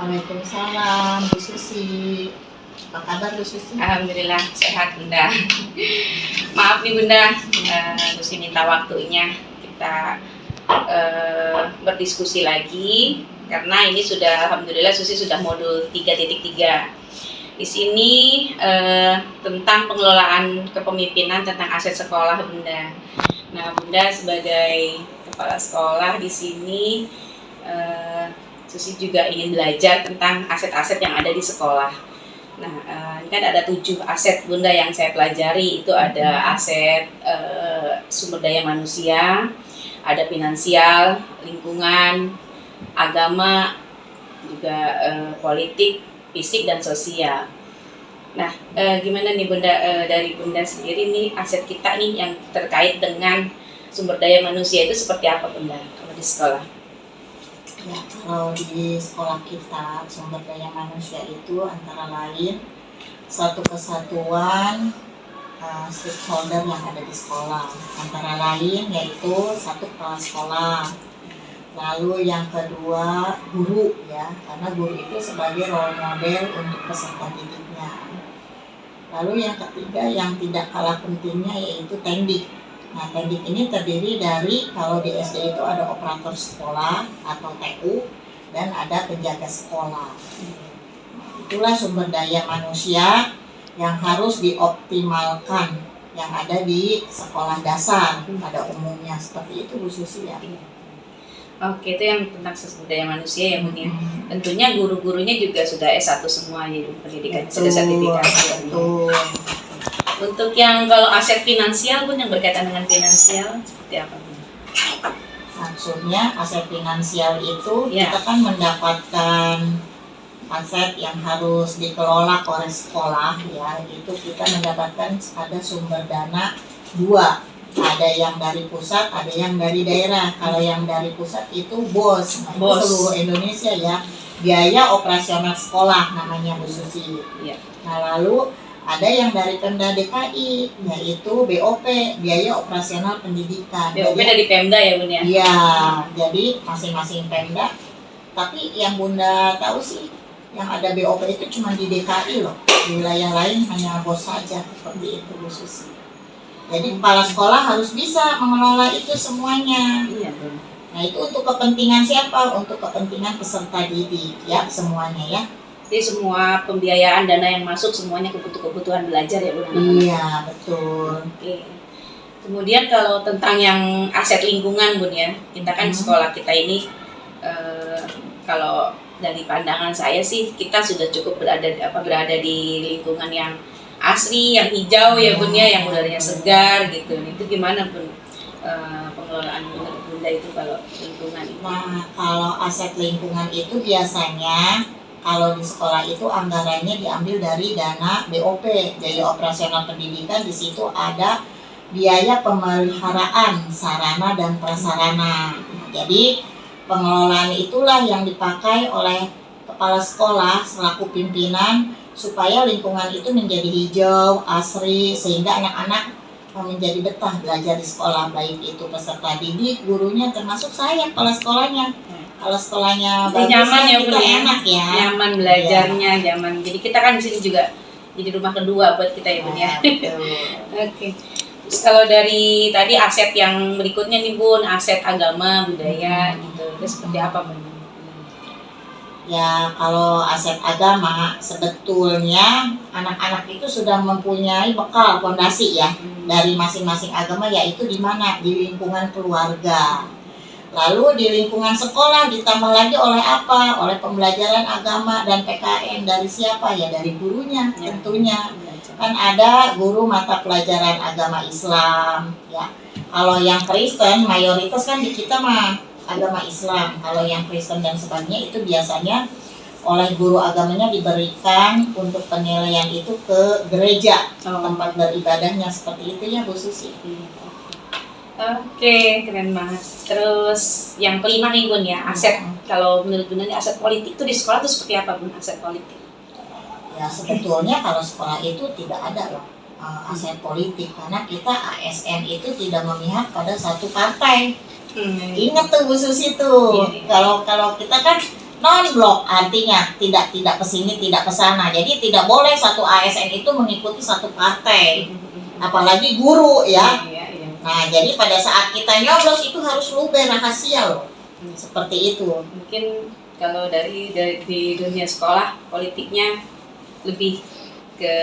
Waalaikumsalam, Bu Susi. Apa kabar Bu Susi? Alhamdulillah sehat Bunda. Maaf nih Bunda, Susi minta waktunya kita berdiskusi lagi karena ini sudah alhamdulillah Susi sudah modul 3.3. Di sini tentang pengelolaan kepemimpinan tentang aset sekolah Bunda. Nah Bunda sebagai kepala sekolah di sini Susi juga ingin belajar tentang aset-aset yang ada di sekolah. Nah, ini kan ada 7 aset Bunda yang saya pelajari. Itu ada aset sumber daya manusia, ada finansial, lingkungan, agama, juga politik, fisik, dan sosial. Nah, gimana nih Bunda, dari Bunda sendiri nih aset kita nih yang terkait dengan sumber daya manusia itu seperti apa Bunda kalau di sekolah? Ya, kalau di sekolah kita sumber daya manusia itu antara lain satu kesatuan stakeholder yang ada di sekolah, antara lain yaitu satu kepala sekolah, lalu yang kedua guru ya, karena guru itu sebagai role model untuk peserta didiknya, lalu yang ketiga yang tidak kalah pentingnya yaitu tendik. Nah, tendik ini terdiri dari, kalau di SD itu ada operator sekolah atau TU dan ada penjaga sekolah. Itulah sumber daya manusia yang harus dioptimalkan yang ada di sekolah dasar pada umumnya, seperti itu Bu Susi ya. Oke, itu yang tentang sumber daya manusia ya Bun ya. Tentunya guru-gurunya juga sudah S1 semua ya, pendidikan sudah sertifikasi. Betul. Untuk yang kalau aset finansial Bun, yang berkaitan dengan finansial seperti apa Bun? Maksudnya aset finansial itu Ya. kita kan mendapatkan aset yang harus dikelola oleh sekolah ya, itu kita mendapatkan ada sumber dana 2, ada yang dari pusat, ada yang dari daerah. Kalau yang dari pusat itu BOS, nah, itu seluruh Indonesia ya, biaya operasional sekolah namanya Bu Susi. Ya. Nah lalu ada yang dari Pemda DKI, yaitu BOP, biaya operasional pendidikan. BOP dari Pemda ya Bun ya? Iya, jadi masing-masing Pemda. Tapi yang Bunda tahu sih, yang ada BOP itu cuma di DKI loh. Di wilayah lain hanya BOS saja, seperti itu Bu Susi. Jadi kepala sekolah harus bisa mengelola itu semuanya. Iya Bun. Nah itu untuk kepentingan siapa? Untuk kepentingan peserta didik ya, semuanya ya. Jadi semua pembiayaan dana yang masuk semuanya kebutuhan belajar ya Bun? Iya, betul. Oke. Kemudian kalau tentang yang aset lingkungan Bun ya, kita kan sekolah kita ini kalau dari pandangan saya sih kita sudah cukup berada di lingkungan yang asri, yang hijau ya Bun ya, yang udaranya segar gitu. Itu gimana Bun pengelolaan Bunda itu kalau lingkungan itu? Nah, kalau aset lingkungan itu biasanya Kalau di sekolah itu anggarannya diambil dari dana BOP, biaya operasional pendidikan. Di situ ada biaya pemeliharaan sarana dan prasarana. Jadi pengelolaan itulah yang dipakai oleh kepala sekolah selaku pimpinan supaya lingkungan itu menjadi hijau, asri, sehingga anak-anak menjadi betah belajar di sekolah, baik itu peserta didik, gurunya, termasuk saya kepala sekolahnya. Kalau sekolahnya bagus nyaman ya, kita enak ya. Nyaman belajarnya, nyaman. Jadi kita kan di sini juga jadi rumah kedua buat kita ya Bun ya. Oke. Terus kalau dari tadi aset yang berikutnya nih Bun, aset agama, budaya gitu. Terus seperti apa Bun? Ya, kalau aset agama sebetulnya anak-anak itu sudah mempunyai bekal fondasi ya dari masing-masing agama, yaitu di mana? Di lingkungan keluarga. Lalu di lingkungan sekolah ditambah lagi oleh apa? Oleh pembelajaran agama dan PKN. Dari siapa? Ya dari gurunya tentunya. Kan ada guru mata pelajaran agama Islam ya. Kalau yang Kristen mayoritas kan di kita mah agama Islam. Kalau yang Kristen dan sebagainya itu biasanya oleh guru agamanya diberikan untuk penilaian itu ke gereja, tempat beribadahnya, seperti itu ya Bu Susi. Oke, keren banget. Terus yang kelima nih Bun ya, aset. Kalau menurut Bun ini aset politik tuh di sekolah tuh seperti apa Bun, aset politik? Ya sebetulnya kalau sekolah itu tidak ada loh aset politik, karena kita ASN itu tidak memihak pada satu partai. Ingat tuh Bu Susi tuh. Kalau kita kan non blok, artinya tidak kesini tidak kesana. Jadi tidak boleh satu ASN itu mengikuti satu partai, apalagi guru ya. Nah, jadi pada saat kita nyoblos itu harus luber rahasia loh. Seperti itu. Mungkin kalau dari di dunia sekolah politiknya lebih ke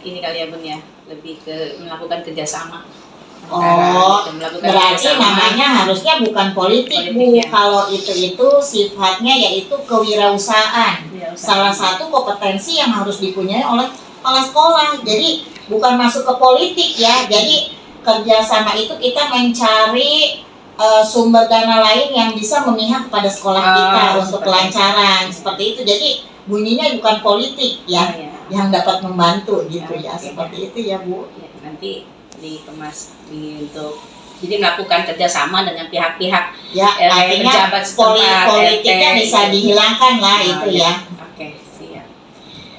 ini kali ya Bun ya, lebih ke melakukan kerjasama. Berarti namanya harusnya bukan politik Bu. Ya. Kalau itu sifatnya yaitu kewirausahaan. Salah satu kompetensi yang harus dipunyai oleh kepala sekolah. Jadi bukan masuk ke politik ya. Jadi kerjasama itu kita mencari sumber dana lain yang bisa memihak kepada sekolah kita untuk kelancaran seperti itu. Jadi bunyinya bukan politik ya, yang dapat membantu gitu ya, seperti itu ya Bu. Ya, nanti dikemas untuk jadi melakukan kerjasama dengan pihak-pihak ya, artinya politiknya bisa dihilangkan lah itu ya. Oke, siap.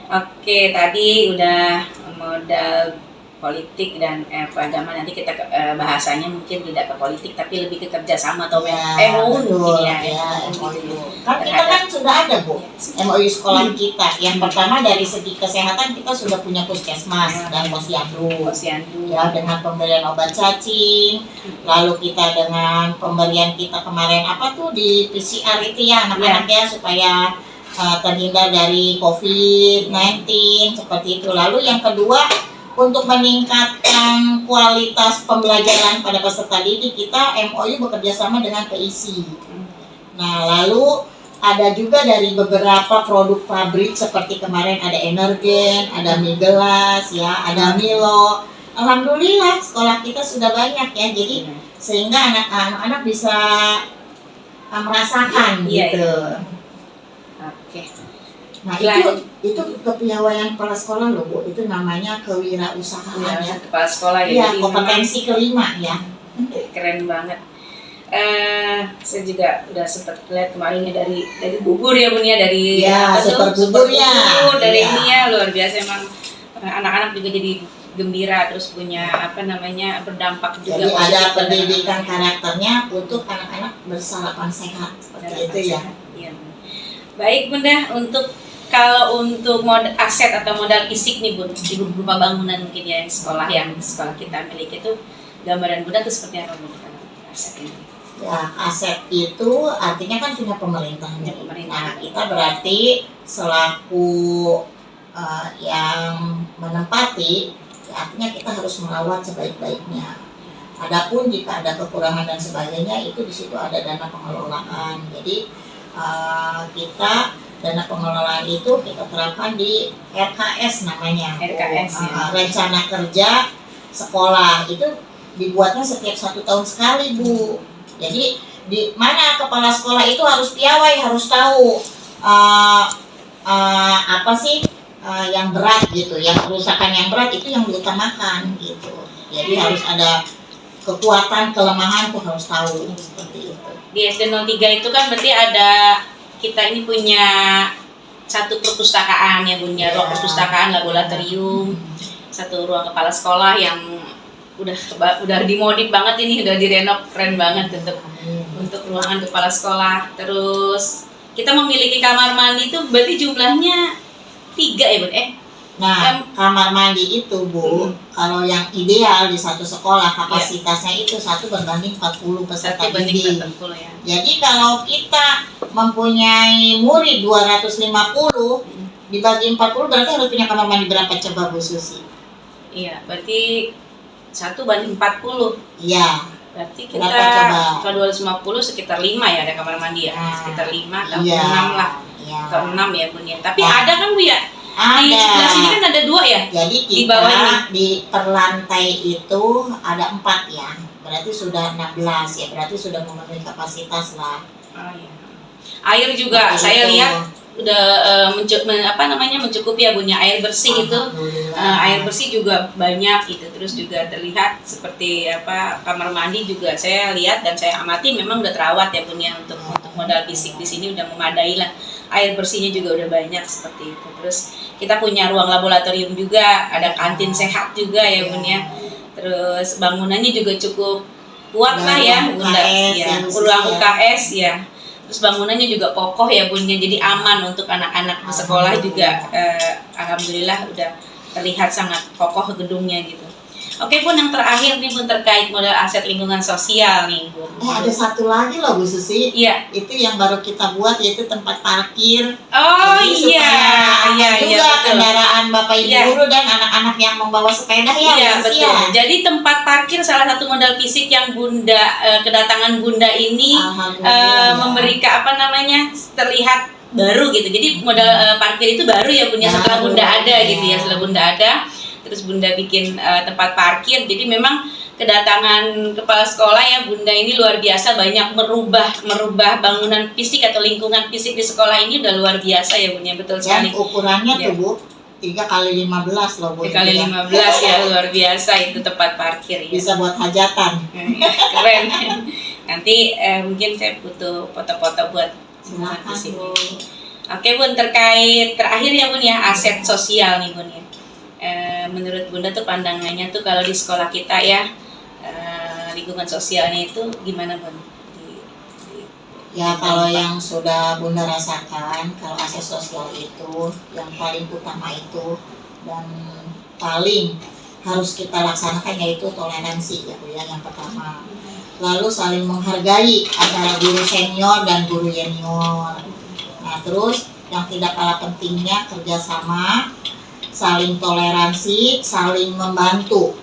Oke, tadi udah modal politik dan agama, nanti kita bahasanya mungkin tidak ke politik tapi lebih ke kerjasama atau MOU mungkin ya. MOU. Kan kita kan sudah ada Bu MOU sekolah kita. Yang pertama dari segi kesehatan kita sudah punya puskesmas dan posyandu ya, dengan pemberian obat cacing. Lalu kita dengan pemberian kita kemarin apa tuh di PCR itu ya anak-anak ya, supaya terhindar dari COVID-19 seperti itu. Lalu yang kedua, untuk meningkatkan kualitas pembelajaran pada peserta didik, kita MOU bekerjasama dengan PIC. Nah, lalu ada juga dari beberapa produk pabrik seperti kemarin ada Energen, ada mie gelas, ya, ada Milo. Alhamdulillah sekolah kita sudah banyak ya, jadi sehingga anak-anak bisa merasakan gitu. Oke. Nah itu kepiawaian kepala sekolah loh Bu, itu namanya kewirausahaan ya. Kepala sekolah ya. Iya, kompetensi kelima ya. Keren banget. Saya juga udah sempat lihat kemarin ya dari bubur ya Bun ya, dari super bubur ya. Dari ini ya luar biasa, emang anak-anak juga jadi gembira, terus punya berdampak juga. Jadi ada pendidikan karakternya untuk anak-anak bersarapan sehat seperti itu ya. Iya. Baik Bunda, kalau untuk aset atau modal fisik nih Bun, berupa bangunan mungkin ya sekolah kita miliki, itu gambaran Bunda itu seperti apa Bun aset ini? Ya, aset itu artinya kan punya pemerintah. Nah, kita berarti selaku yang menempati, ya, artinya kita harus merawat sebaik-baiknya. Adapun jika ada kekurangan dan sebagainya, itu di situ ada dana pengelolaan. Jadi kita dana pengelolaan itu kita terapkan di RKS namanya. RKS ya. Rencana kerja sekolah itu dibuatnya setiap 1 tahun sekali Bu. Jadi di mana kepala sekolah itu harus piawai, harus tahu apa sih yang berat gitu, yang kerusakan yang berat itu yang diutamakan gitu. Jadi harus ada kekuatan, kelemahan tuh harus tahu seperti itu. Di SD 03 itu kan berarti ada, kita ini punya satu perpustakaan ya Bun, ya, ruang perpustakaan, laboratorium, satu ruang kepala sekolah yang udah dimodif banget ini, udah direnov keren banget untuk ruangan kepala sekolah. Terus kita memiliki kamar mandi itu berarti jumlahnya 3 ya Bun? Nah, kamar mandi itu Bu, kalau yang ideal di satu sekolah kapasitasnya itu 1 berbanding 40 peserta didik. Ya. Jadi kalau kita mempunyai murid 250 dibagi 40 berarti harus punya kamar mandi berapa coba Bu Susi? Iya, berarti 1 banding 40. Iya. Berarti kita kalau 250 sekitar 5 ya ada kamar mandi ya. Sekitar 5 atau 6 lah. Atau 6 ya Bun ya. Tapi ada kan Bu ya? Di sebelah sini kan ada 2 ya? Jadi kita di bawah ini di perlantai itu ada 4 ya. Berarti sudah 16 ya. Berarti sudah memenuhi kapasitas lah. Oh, iya. Air juga saya lihat udah mencukupi ya Bun ya, air bersih itu. Air bersih juga banyak gitu. Terus juga terlihat seperti kamar mandi juga saya lihat dan saya amati memang udah terawat ya Bun ya, untuk modal fisik di sini udah memadai lah. Air bersihnya juga udah banyak seperti itu. Terus kita punya ruang laboratorium juga, ada kantin sehat juga ya Bun ya. Terus bangunannya juga cukup kuat lah ya Bunda ya. Ruang UKS ya. Terus bangunannya juga kokoh ya Bun ya. Jadi aman untuk anak-anak di sekolah juga. Alhamdulillah udah terlihat sangat kokoh gedungnya gitu. Oke Bun, yang terakhir nih Bun terkait modal aset lingkungan sosial nih Bun. Ada satu lagi loh Bu Susi. Iya. Itu yang baru kita buat, yaitu tempat parkir. Oh jadi iya. Juga kendaraan Bapak Ibu guru dan anak-anak yang membawa sepeda ya. Iya betul. Ya. Jadi tempat parkir salah satu modal fisik yang Bunda kedatangan Bunda ini memberikan terlihat baru gitu. Jadi modal parkir itu baru ya Bunda setelah Bunda ada gitu ya, setelah Bunda ada. Terus Bunda bikin tempat parkir. Jadi memang kedatangan kepala sekolah ya Bunda ini luar biasa, banyak merubah bangunan fisik atau lingkungan fisik di sekolah ini udah luar biasa ya Bunda, betul sekali. Dan ukurannya tuh Bu 3x15 loh Bu. 3x15 ya, luar biasa itu tempat parkir ya. Bisa buat hajatan. Keren. Nanti mungkin saya butuh foto-foto buat di sini. Oke Bun, terakhir ya Bun ya, aset sosial nih Bun ya. Menurut Bunda tuh pandangannya tuh kalau di sekolah kita ya, lingkungan sosialnya itu gimana Bun? Ya kalau yang sudah Bunda rasakan, kalau aset sosial itu yang paling utama itu dan paling harus kita laksanakan yaitu toleransi ya Bu ya, yang pertama. Lalu saling menghargai antara guru senior dan guru junior. Nah terus yang tidak kalah pentingnya kerjasama, saling toleransi, saling membantu.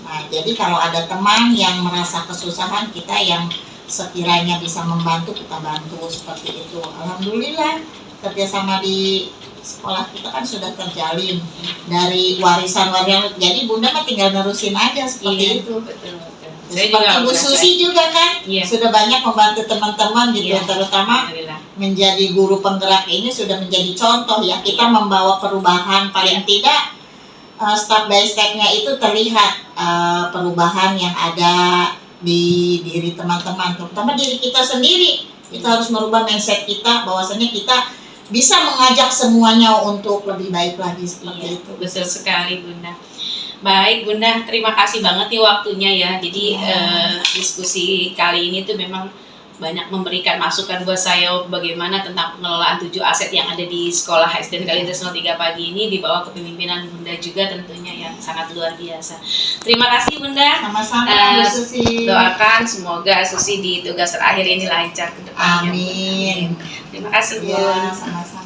Nah, jadi kalau ada teman yang merasa kesusahan, kita yang sekiranya bisa membantu, kita bantu seperti itu. Alhamdulillah, kerjasama di sekolah kita kan sudah terjalin dari warisan. Jadi Bunda mah tinggal nerusin aja seperti itu. Betul. Seperti Bu Susi juga kan, sudah banyak membantu teman-teman gitu, terutama menjadi guru penggerak ini sudah menjadi contoh ya. Kita membawa perubahan, paling tidak step by step-nya itu terlihat perubahan yang ada di diri teman-teman, terutama diri kita sendiri. Kita harus merubah mindset kita bahwasanya kita bisa mengajak semuanya untuk lebih baik lagi seperti itu. Betul sekali Bunda. Baik Bunda, terima kasih banget nih waktunya ya. Jadi diskusi kali ini tuh memang banyak memberikan masukan buat saya bagaimana tentang pengelolaan 7 aset yang ada di sekolah SD Kalideres 03 Pagi ini di bawah kepemimpinan Bunda juga tentunya yang sangat luar biasa. Terima kasih Bunda. Sama-sama Bu Susi. Doakan semoga Susi di tugas terakhir ini lancar ke depannya. Amin. Terima kasih Bun. Ya, sama-sama.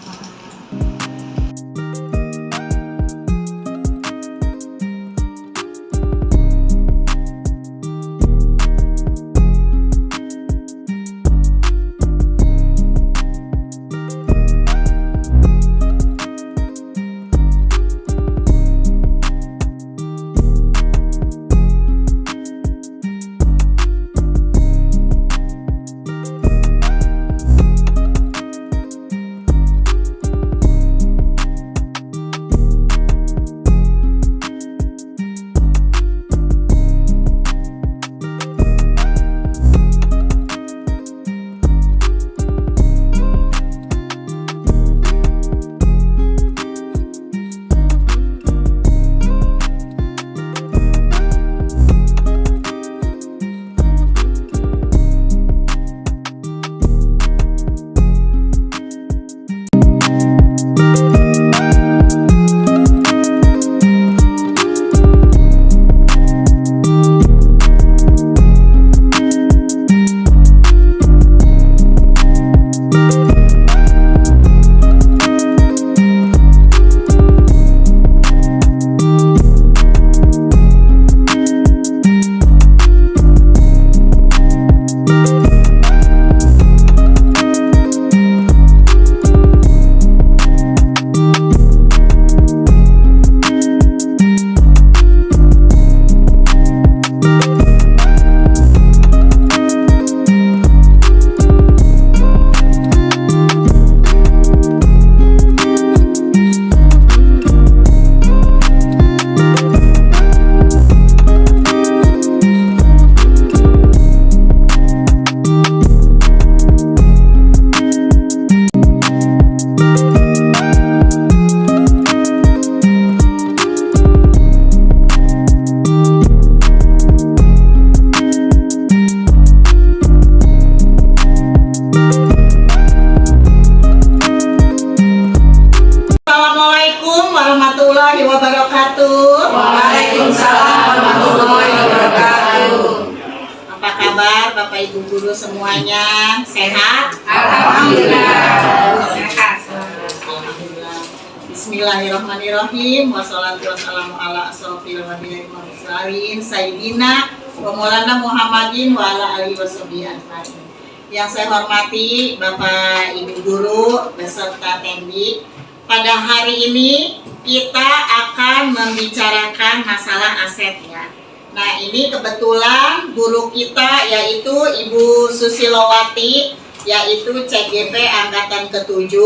Assalamualaikum warahmatullahi wabarakatuh. Waalaikumsalam warahmatullahi wabarakatuh. Apa kabar Bapak Ibu guru semuanya? Sehat? Alhamdulillah. Sehat. Alhamdulillah. Bismillahirrahmanirrahim. Wassalatu wassalamu ala asrofil anbiya'i wal mursalin Sayyidina wa Maulana Muhammadin wa ala alihi washabihi ajmain. Yang saya hormati Bapak Ibu guru beserta Tendik, pada hari ini kita akan membicarakan masalah aset ya. Nah, ini kebetulan guru kita yaitu Ibu Susilowati, yaitu CGP angkatan ke-7,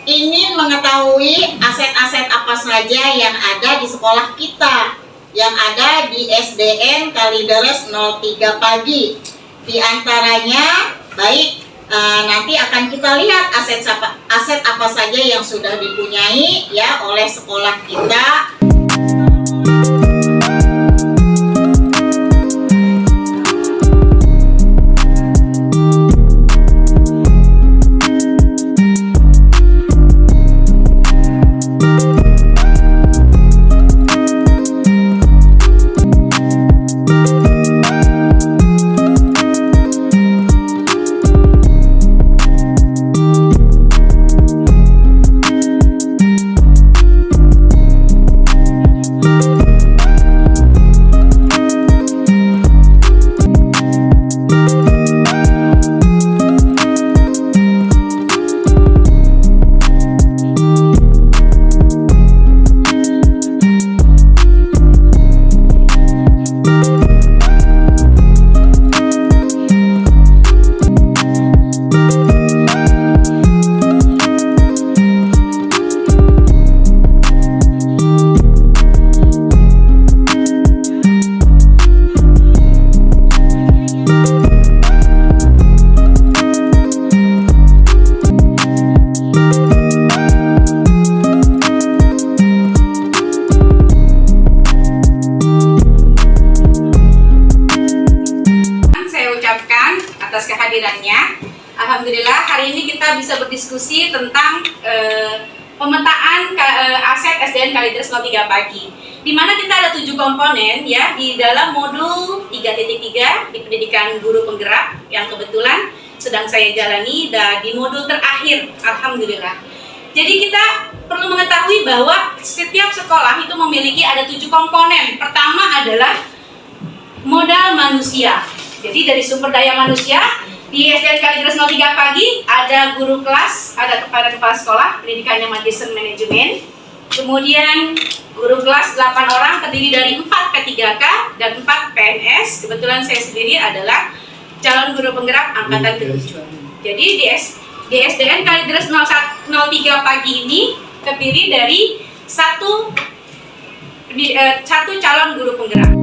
ingin mengetahui aset-aset apa saja yang ada di sekolah kita, yang ada di SDN Kalideres 03 Pagi. Di antaranya baik nanti akan kita lihat aset apa saja yang sudah dipunyai ya oleh sekolah kita. Atas kehadirannya. Alhamdulillah hari ini kita bisa berdiskusi tentang pemetaan aset SDN Kalideres 03 Pagi, di mana kita ada 7 komponen ya di dalam modul 3.3 di pendidikan guru penggerak yang kebetulan sedang saya jalani dan di modul terakhir. Alhamdulillah. Jadi kita perlu mengetahui bahwa setiap sekolah itu memiliki ada 7 komponen. Pertama adalah modal manusia. Jadi dari sumber daya manusia di SDN Kalideres 03 Pagi ada guru kelas, ada kepala sekolah, pendidikannya Magister Manajemen. Kemudian guru kelas 8 orang terdiri dari 4 P3K dan 4 PNS. Kebetulan saya sendiri adalah calon guru penggerak angkatan ke-7. Jadi di SDN Kalideres 03 Pagi ini terdiri dari satu calon guru penggerak.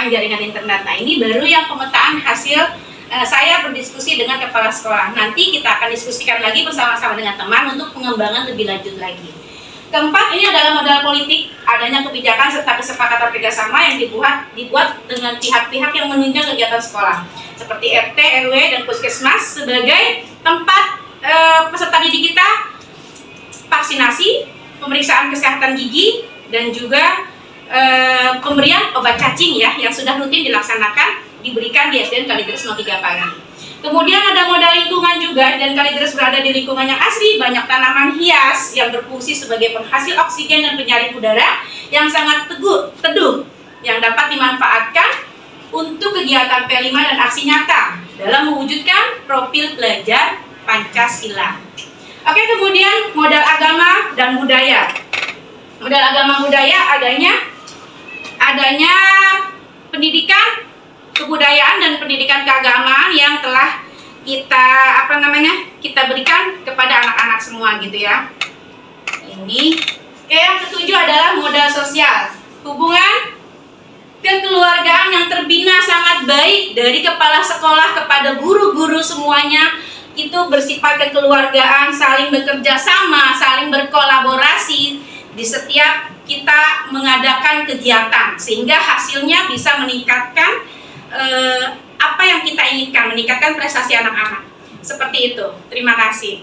Jaringan internet. Nah, ini baru yang pemetaan hasil saya berdiskusi dengan kepala sekolah. Nanti kita akan diskusikan lagi bersama-sama dengan teman untuk pengembangan lebih lanjut lagi. Keempat, ini adalah modal politik, adanya kebijakan serta kesepakatan kerjasama yang dibuat dengan pihak-pihak yang menunjang kegiatan sekolah, seperti RT, RW, dan Puskesmas sebagai tempat peserta didik kita vaksinasi, pemeriksaan kesehatan gigi, dan juga pemberian obat cacing ya yang sudah rutin diberikan di SDN Kalideres 03 Pagi. Kemudian ada modal lingkungan juga, dan Kalideres berada di lingkungan yang asri, banyak tanaman hias yang berfungsi sebagai penghasil oksigen dan penyaring udara yang sangat teduh yang dapat dimanfaatkan untuk kegiatan P5 dan aksi nyata dalam mewujudkan profil pelajar Pancasila. Oke, kemudian modal agama dan budaya. Modal agama budaya adanya pendidikan kebudayaan dan pendidikan keagamaan yang telah kita berikan kepada anak-anak semua gitu ya. Ini yang ketujuh adalah modal sosial. Hubungan kekeluargaan yang terbina sangat baik dari kepala sekolah kepada guru-guru semuanya itu bersifat kekeluargaan, saling bekerja sama, saling berkolaborasi di setiap kita mengadakan kegiatan sehingga hasilnya bisa meningkatkan apa yang kita inginkan, meningkatkan prestasi anak-anak. Seperti itu. Terima kasih.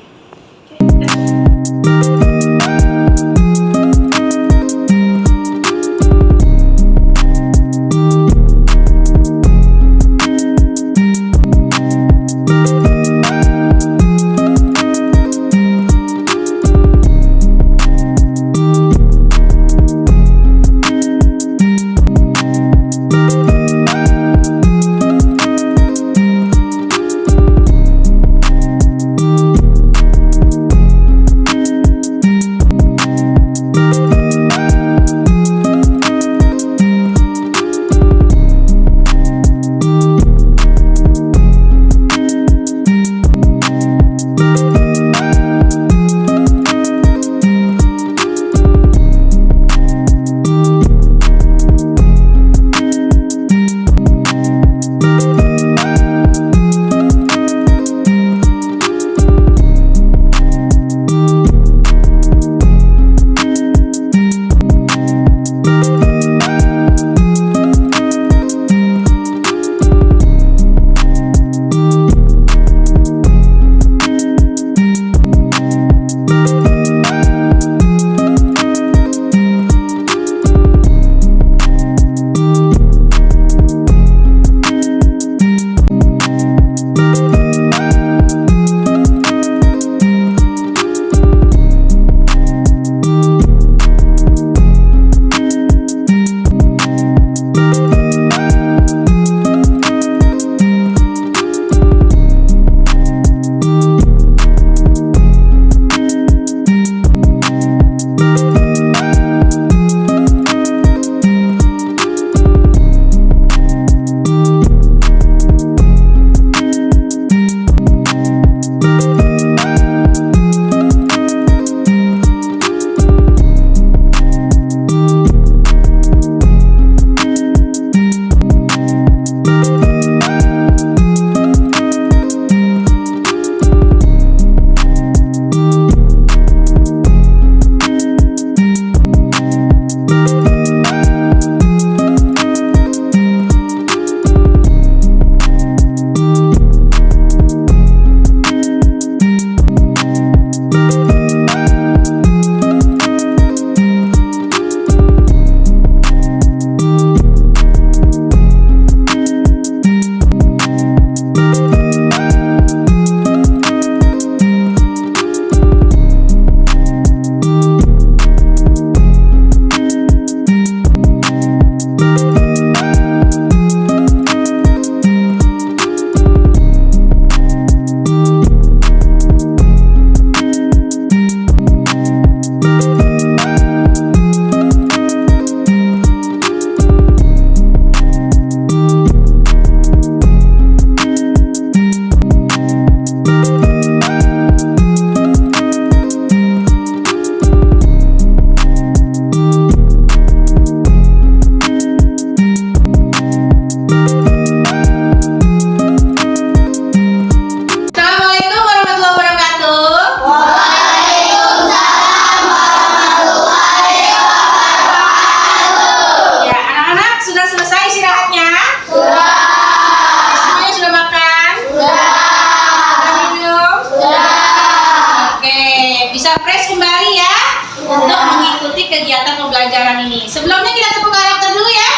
kegiatan pembelajaran ini. Sebelumnya kita tepuk karakter dulu ya.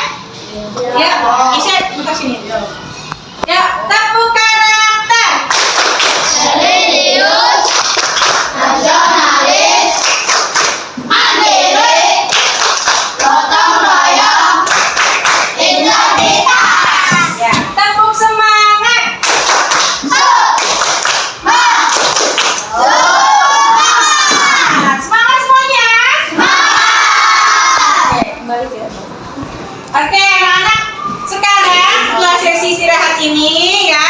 Ya, Isya, bentar sini. Ya, tepuk karakter. Religius, nasionalis, mandiri, gotong royong, integritas. Ya, tepuk semangat. Semangat. Semangat semuanya. Semangat. kembali ya. Oke, anak-anak, sekarang setelah sesi istirahat ini ya,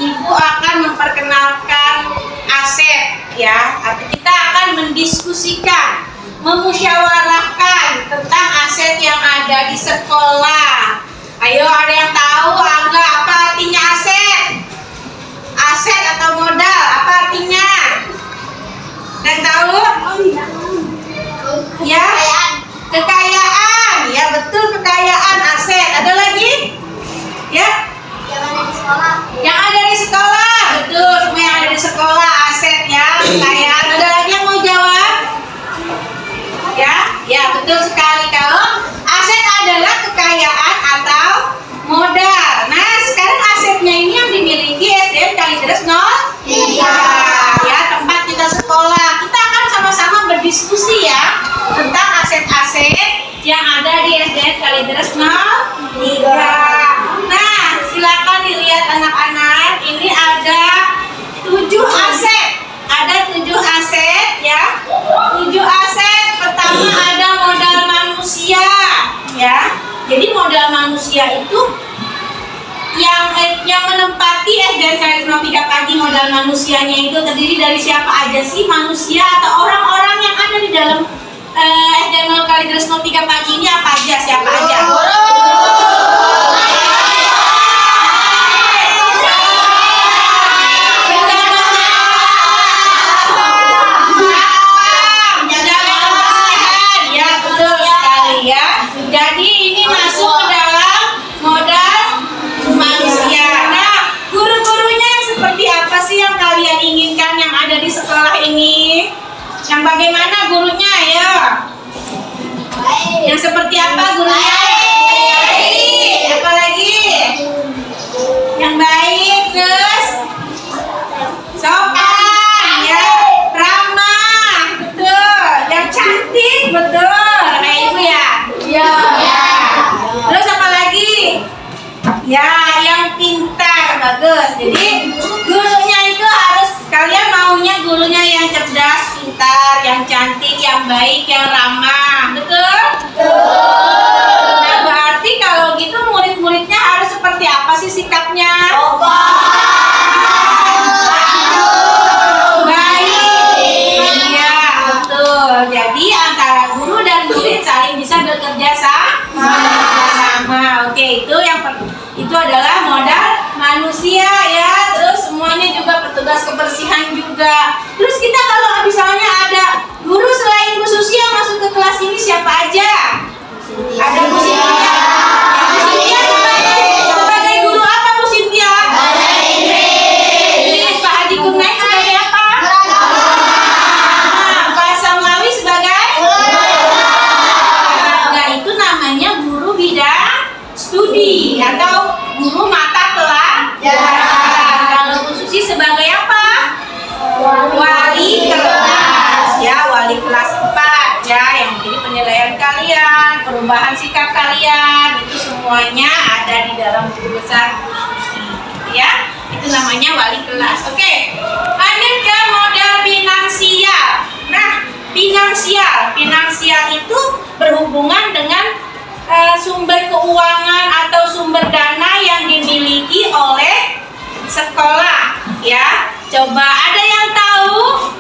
Ibu akan memperkenalkan aset ya, atau kita akan mendiskusikan, memusyawarahkan tentang aset yang ada di sekolah. Ayo, ada yang tahu Angga apa artinya aset? Aset atau modal, apa artinya? Dan tahu? Ya, kekayaan. Ya, betul, kekayaan, aset. Ada lagi? Ya? Yang ada di sekolah. Betul, semua yang ada di sekolah aset ya, kekayaan. Ada lagi yang mau jawab? Ya? Ya, betul sekali. Kalau aset adalah kekayaan atau modal. Nah, sekarang asetnya ini yang dimiliki SDN Kalideres 03. Ya, tempat kita sekolah. Kita akan sama-sama berdiskusi ya tentang aset-aset yang ada di SDN Kalideres 03. Nah, silakan dilihat anak-anak. Ini ada 7 aset. Ada 7 aset ya. 7 aset. Pertama ada modal manusia ya. Jadi modal manusia itu yang menempati SDN Kalideres 03 Pagi, modal manusianya itu terdiri dari siapa aja sih? Manusia atau orang-orang yang ada di dalam SDN Kalideres 03 Pagi ini apa aja? Siapa aja? Jadi ini masuk ke dalam modal manusia. Nah, guru-gurunya yang seperti apa sih yang kalian inginkan yang ada di sekolah ini? Yang bagaimana gurunya ya? Yang seperti apa gurunya? Baik. Apa lagi? Yang baik, terus sopan, ya, ramah, betul. Yang cantik, betul. Kayak ibu ya? Ya. Terus apa lagi? Ya, yang pintar, bagus. Jadi gurunya itu harus, kalian maunya gurunya yang cerdas, pintar, yang cantik, yang baik, yang ramah, betul? Betul. Nah, berarti kalau gitu murid-muridnya harus seperti apa sih sikapnya? Jadi antara guru dan murid saling bisa bekerja sama. Oke, itu adalah modal manusia ya. Terus semuanya juga petugas kebersihan juga. Terus kita kalau misalnya ada guru selain Bu Susi yang masuk ke kelas ini siapa aja? Ada Bu Sintia. Bu Sintia sebagai guru apa Bu Sintia? Pak Haji Kurnain sebagai apa? Studi atau guru mata pelajaran. Kalau Bu Susi sebagai apa? Wali kelas ya, wali kelas 4 ya, yang menjadi penilaian kalian, perubahan sikap kalian, itu semuanya ada di dalam guru besar Bu Susi ya. Itu namanya wali kelas. Oke, lanjut ke modal finansial. Nah, finansial itu berhubungan dengan sumber keuangan atau sumber dana yang dimiliki oleh sekolah ya. Coba ada yang tahu?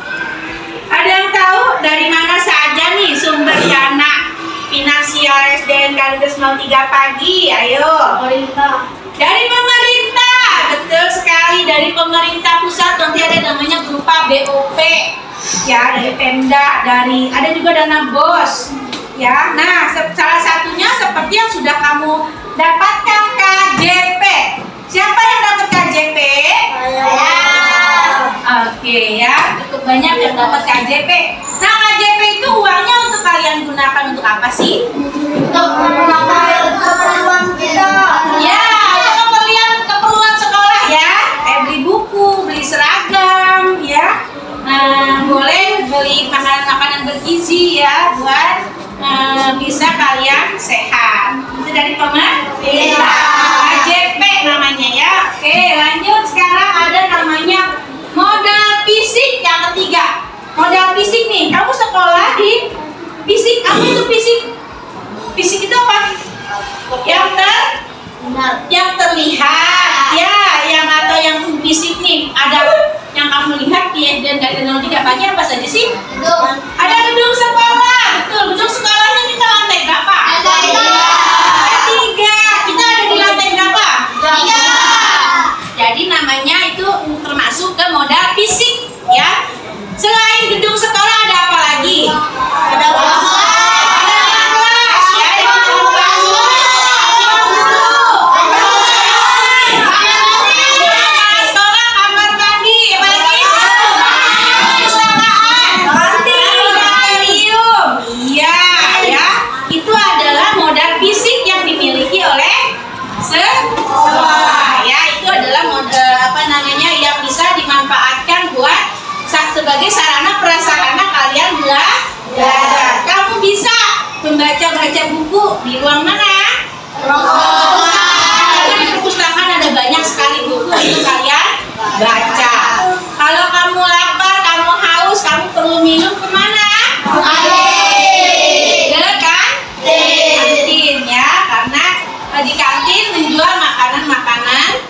Ada yang tahu dari mana saja nih sumber dana finansial SDN Kalideres 03 Pagi? Ayo. Pemerintah. Dari pemerintah. Betul sekali, dari pemerintah pusat. Nanti ada namanya berupa BOP ya, dari Pemda, ada juga dana BOS. Ya, nah salah satunya seperti yang sudah kamu dapatkan KJP. Siapa yang dapat KJP? Saya. Oke ya, cukup banyak yang dapat KJP. Nah, KJP itu uangnya untuk kalian gunakan untuk apa sih? Untuk keperluan kita. Ya, untuk keperluan sekolah ya. Beli buku, beli seragam ya. Boleh beli makanan bergizi ya buat bisa kalian sehat. Itu dari pemerintah. KJP namanya ya. Oke, lanjut. Sekarang ada namanya modal fisik yang ketiga. Modal fisik nih, kamu sekolah di fisik fisik, apa itu fisik? Fisik itu apa? Yang terlihat, ya, yang atau yang fisik nih. Ada yang kamu lihat di SD dan teknologi pagi apa saja sih? Ada gedung sekolah, betul. Gedung sekolahnya kita lantai berapa? Lantai 3. Kita ada di lantai berapa? 3. Jadi namanya itu termasuk ke modal fisik, ya. Selain gedung sekolah ada apa lagi? Ada kelas, ya. Sekolah, kamar mandi, apa lagi? Pustakaan, laboratorium. Iya, ya. Itu adalah modal fisik yang dimiliki oleh sekolah. Ya, itu adalah modal yang bisa dimanfaatkan buat sebagai sarana prasarana kalian belajar. Kamu bisa membaca buku di ruang mana? Di perpustakaan ada banyak sekali buku untuk kalian baca. Kalau kamu lapar, kamu haus, kamu perlu minum kemana? Kantin, ya, karena di kantin menjual makanan-makanan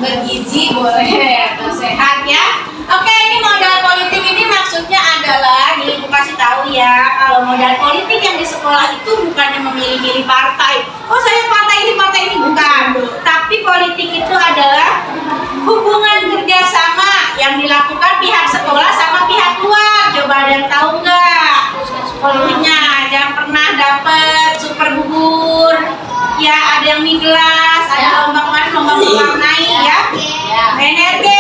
bergizi, boleh atau sehat, ya. Oke, ini modal politik ini maksudnya adalah, nih aku kasih tahu ya, kalau modal politik yang di sekolah itu bukannya memilih-milih partai. Oh, saya partai ini bukan. Tapi politik itu adalah hubungan kerjasama yang dilakukan pihak sekolah sama pihak luar. Coba ada yang tahu nggak? Politiknya yang pernah dapat super bubur, ya, ada yang mie gelas, ada lomba mewarnai, ya, energi.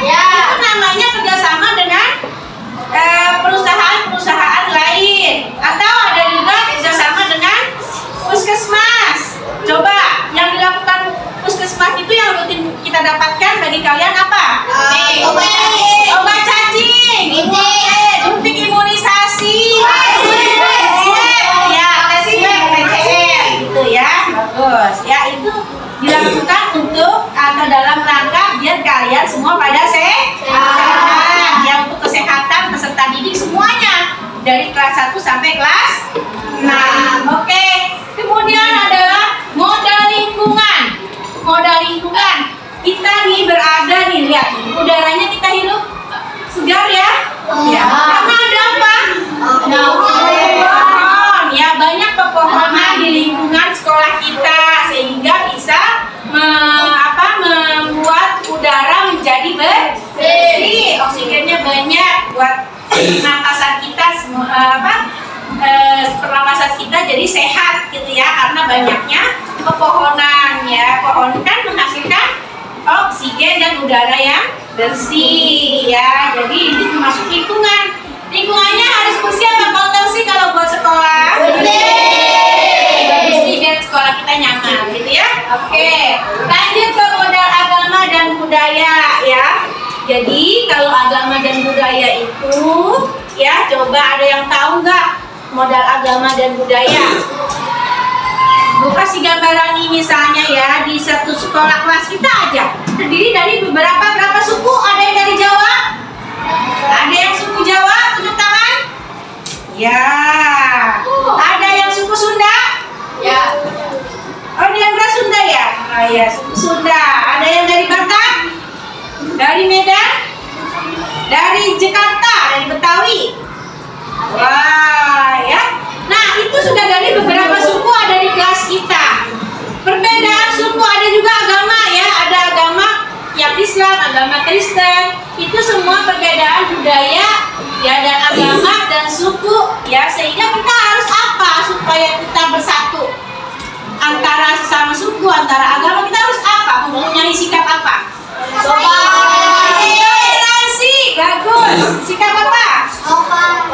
Itu namanya kerjasama dengan perusahaan-perusahaan lain, atau ada juga kerjasama dengan puskesmas. Coba yang dilakukan puskesmas itu yang rutin kita dapatkan bagi kalian apa? Obat cacing, suntik imunisasi, ya, tes swab, PCR, gitu ya, bagus. Ya, itu dilakukan untuk atau dalam rangka biar kalian semua pada sehat, ya, untuk kesehatan peserta didik semuanya dari kelas 1 sampai kelas 6. Oke. Kemudian adalah modal lingkungan. Kita nih berada nih, lihat, udaranya kita hirup segar, ya. Ya. Karena ada apa? Pohon, ya, banyak pepohonan di lingkungan sekolah kita sehingga bisa membuat udara menjadi bersih, oksigennya banyak buat pernapasan kita, pernapasan kita jadi sehat, gitu ya, karena banyaknya pepohonan, ya. Pohon kan menghasilkan oksigen dan udara yang bersih, ya. Jadi ini termasuk lingkungan. Lingkungannya harus bersih apa kotor sih kalau buat sekolah? Bersih biar sekolah kita nyaman, gitu ya. Oke, lanjut ke modal agama dan budaya, ya. Jadi kalau agama dan budaya itu, ya, coba ada yang tahu nggak modal agama dan budaya? Bu kasih gambaran ini misalnya, ya, di satu sekolah kelas kita aja terdiri dari berapa suku? Ada yang dari Jawa? Ada yang suku Jawa? Tunjuk tangan. Ya. Ada yang suku Sunda? Ya. Oh, dia Sunda, ya? Oh ya, suku Sunda. Ada yang dari Batak? Dari Medan? Dari Jakarta? Dari Betawi? Wah, ya. Nah, itu sudah dari beberapa suku ada di kelas kita. Perbedaan suku ada juga agama, ya. Ada agama yang Islam, agama Kristen. Itu semua perbedaan budaya, ya, dan agama dan suku, ya. Sehingga kita harus apa supaya kita bersatu antara sesama suku, antara agama? Kita harus apa? Mempunyai sikap apa? Toleransi, bagus. Sikap apa? Sopan,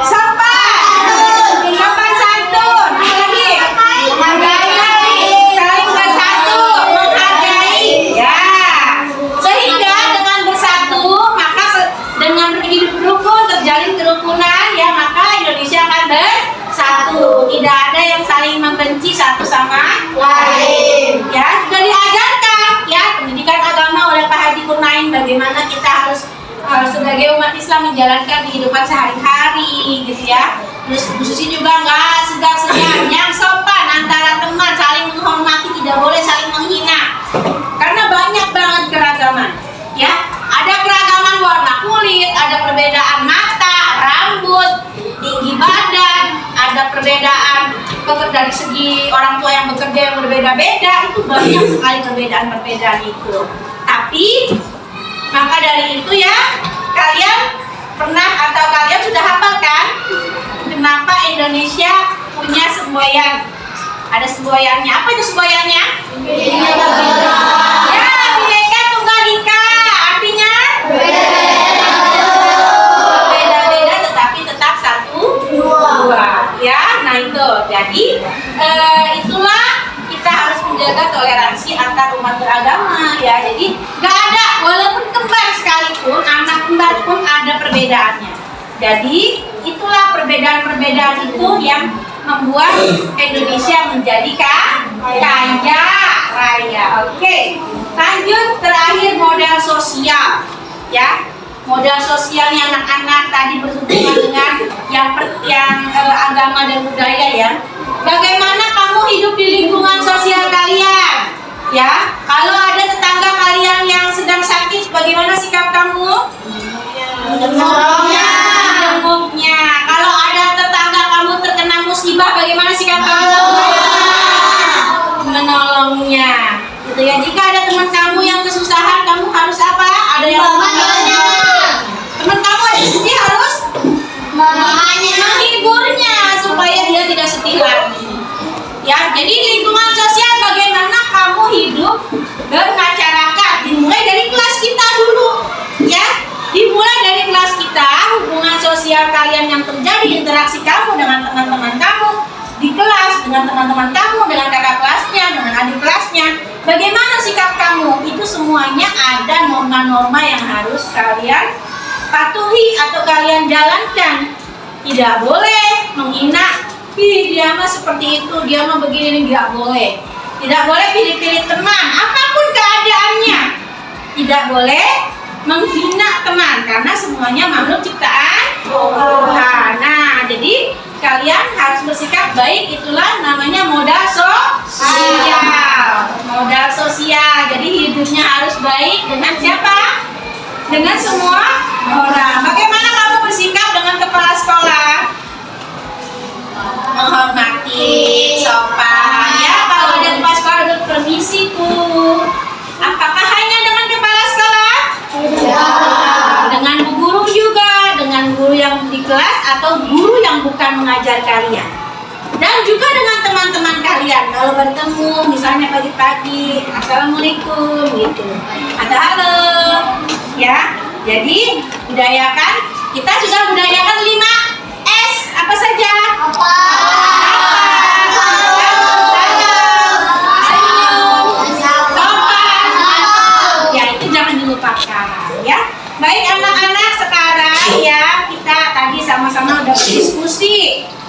santun, lagi saling bersatu, menghargai, ya. Sehingga dengan bersatu, maka dengan hidup rukun, terjalin kerukunan, ya, maka Indonesia akan bersatu. Tidak ada yang saling membenci satu sama lain, ya. Sudah diajarkan, ya, pendidikan agama oleh Pak Haji Kurnain bagaimana kita harus sebagai umat Islam menjalankan kehidupan sehari-hari, gitu ya. Terus Bu Susi juga nggak segan-segan, yang sopan antara teman, saling menghormati, tidak boleh saling menghina. Karena banyak banget keragaman, ya. Ada keragaman warna kulit, ada perbedaan mata, rambut, tinggi badan, ada perbedaan dari segi orang tua yang bekerja yang berbeda-beda. Itu banyak sekali perbedaan-perbedaan itu. Tapi maka dari itu ya, kalian pernah atau kalian sudah hafal kan kenapa Indonesia punya semboyan? Ada semboyannya. Apa itu semboyannya? Ya, Bhinneka Tunggal Ika. Artinya beda-beda tetapi tetap satu dua. Ya, nah itu. Jadi itulah kita harus menjaga toleransi antar umat beragama ya. Jadi nggak ada, walaupun kembar sekalipun, anak kembar pun ada perbedaannya. Jadi itulah perbedaan-perbedaan itu yang membuat Indonesia menjadi kaya raya. Oke, lanjut terakhir modal sosial ya. Modal sosialnya anak-anak tadi berhubungan dengan yang agama dan budaya ya. Bagaimana kamu hidup di lingkungan sosial kalian? Ya, kalau ada tetangga kalian yang sedang sakit, bagaimana sikap kamu? Menolongnya. Kalau ada tetangga kamu terkena musibah, bagaimana sikap kamu? Menolongnya. Gitu ya. Jika ada teman kamu yang kesusahan, kamu harus apa? Ada yang menolongnya. Teman kamu ada sedih, harus menghiburnya supaya dia tidak sedih lagi. Ya, jadi lingkungan sosial bagaimana kamu hidup bermasyarakat, dimulai dari kelas kita dulu, ya. Dimulai dari kelas kita, hubungan sosial kalian yang terjadi, interaksi kamu dengan teman-teman kamu di kelas, dengan teman-teman kamu, dengan kakak kelasnya, dengan adik kelasnya. Bagaimana sikap kamu? Itu semuanya ada norma-norma yang harus kalian patuhi atau kalian jalankan. Tidak boleh menghina, dia mah seperti itu, dia mah begini, tidak boleh. Tidak boleh pilih-pilih teman, apapun keadaannya. Tidak boleh menghina teman, karena semuanya makhluk ciptaan Tuhan. Nah, jadi kalian harus bersikap baik, itulah namanya modal sosial. Modal sosial, jadi hidupnya harus baik dengan siapa? Dengan semua orang. Bagaimana kamu bersikap dengan kepala sekolah? Menghormati, sopan. Ya, kalau ada kepala sekolah duduk permisi tuh. Apakah hanya dengan kepala sekolah? Ya. Dengan bu guru juga, dengan guru yang di kelas atau guru yang bukan mengajar kalian. Dan juga dengan teman-teman kalian. Kalau bertemu, misalnya pagi-pagi, assalamualaikum gitu. Ada halo, ya. Jadi budayakan. Kita sudah budayakan 5S. Apa saja? Apa? Ya, baik anak-anak, sekarang ya kita tadi sama-sama udah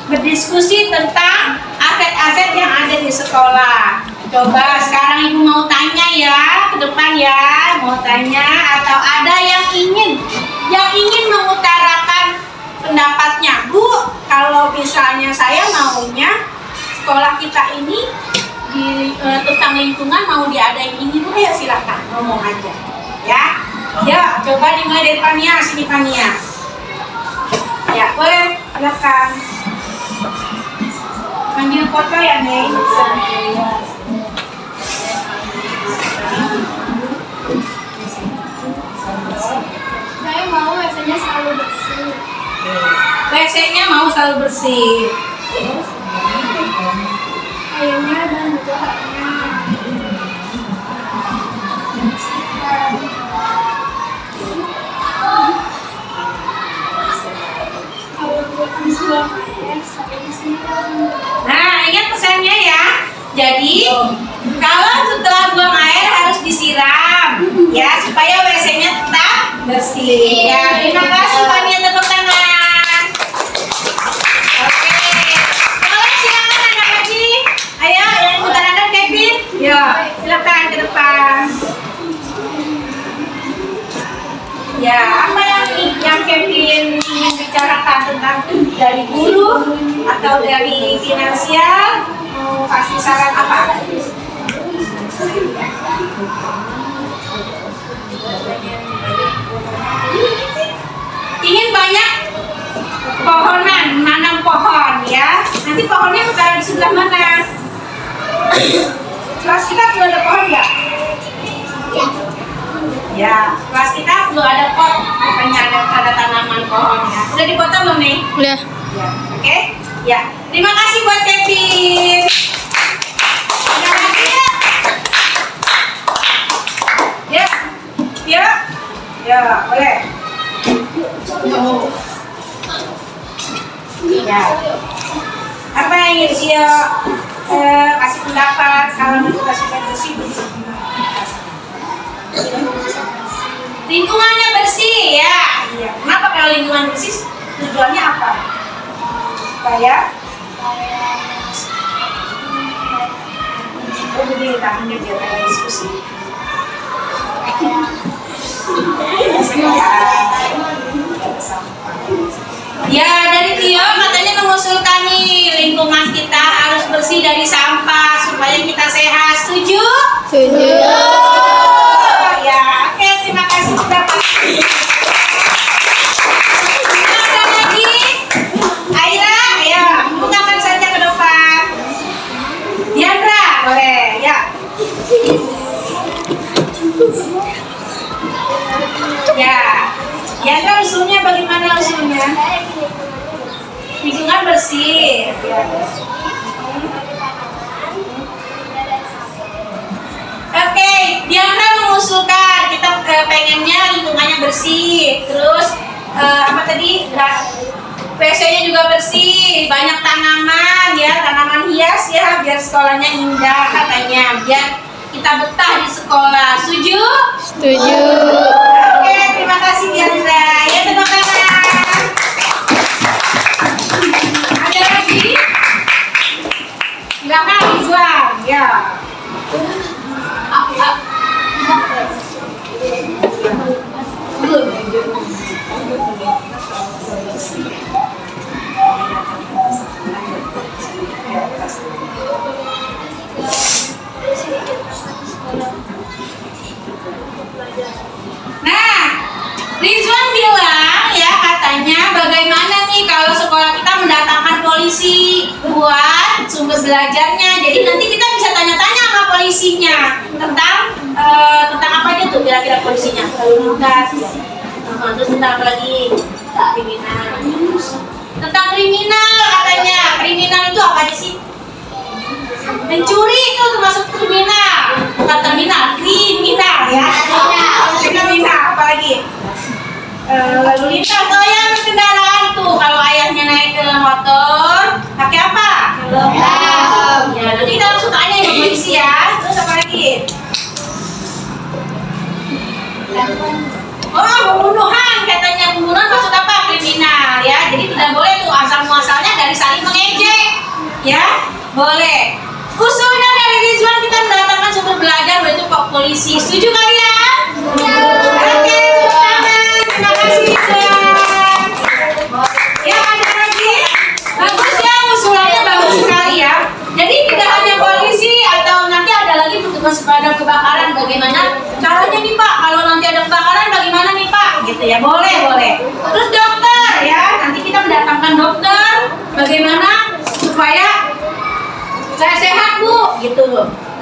berdiskusi tentang aset-aset yang ada di sekolah. Coba sekarang ibu mau tanya ya ke depan ya, mau tanya atau ada yang ingin mengutarakan pendapatnya. Bu, kalau misalnya saya maunya sekolah kita ini tentang lingkungan mau diadain ini, Bu, ya silakan ngomong aja. Ya, ya, coba dimulai dari Pania, sini Pania. Ya, boleh, silakan. Ambil foto ya, Neng. Saya mau WC-nya selalu bersih. WC-nya mau selalu bersih. Airnya dan juga haknya. Nah, ingat pesannya ya. Jadi, kalau setelah buang air harus disiram, ya, supaya WC-nya tetap bersih. Ya, terima kasih Pania, tepuk tangan. Oke, boleh silakan anak lagi. Ayo, yang ikutan Kevin. Ya, silakan ke depan. Ya, apa yang Kevin ingin bicarakan tentang dari guru atau dari finansial mau kasih saran apa? Ingin banyak pohonan, nanam pohon ya. Nanti pohonnya taruh di sebelah mana? Kelas kita perlu ada pohon nggak? Ya, kelas kita perlu ada pot, bukannya ada tanaman pohon ya. Udah dipotong belum nih? Udah. Ya, oke? Ya, terima kasih buat Kevin. Ada lagi ya? Ya, ya, ya, boleh. Ya. Apa yang ingin dia kasih pendapat kalau kita sudah bersih? Lingkungannya bersih ya. Iya. Kenapa kalau lingkungan bersih? Tujuannya apa? Supaya begini tangannya biar ada diskusi. Ya, dari Tio katanya mengusulkan nih lingkungan kita harus bersih dari sampah supaya kita sehat. Setuju? Setuju. Ya, oke, terima kasih sudah pasti. Ada lagi? Aira, ayo, bukakan saja ke depan. Diandra, boleh, ya. Ya, Diandra usulnya bagaimana usulnya? Lingkungan bersih. Ya. Oke, Diandra mengusulkan kita pengennya lingkungannya bersih, terus apa tadi? WC-nya juga bersih, banyak tanaman ya, tanaman hias ya, biar sekolahnya indah katanya, biar kita betah di sekolah. Setuju? Setuju. Oke, terima kasih Diandra. Ya, terima kasih. Ada lagi? Silakan Rizwan. Ya. Nah, Rizwan bilang ya katanya bagaimana nih kalau sekolah kita mendatangkan polisi buat sumber belajarnya. Jadi nanti kita bisa tanya-tanya sama polisinya tentang apa aja tuh kira-kira polisinya. Lalu lintas. Terus tentang apa lagi? Kriminal. Tentang kriminal katanya. Kriminal itu apa aja sih? Mencuri itu termasuk kriminal. Bukan kriminal ya. Kriminal apa lagi? Lalu lintas. Oh yang kendaraan tuh kalau ayahnya naik ke motor pakai apa? Helm. Ya, nanti kita langsung tanya ya polisi ya. Terus apa lagi? Oh, pembunuhan katanya. Pembunuhan maksud apa? Kriminal ya. Jadi tidak boleh tuh asal muasalnya dari saling mengejek. Ya, boleh. Usulnya dari Rizwan kita mendatangkan sumber belajar yaitu Pak Polisi. Setuju kalian? Oke, tepuk tangan. Terima kasih Rizwan. Ya, ada lagi? Bagus ya, usulannya bagus sekali ya. Jadi tidak hanya polisi atau nanti ada lagi petugas pemadam kebakaran. Bagaimana caranya nih Pak? Kalau nanti ada kebakaran bagaimana nih Pak? Gitu ya, boleh. Terus dokter ya, nanti kita mendatangkan dokter. Bagaimana supaya saya sehat Bu, gitu.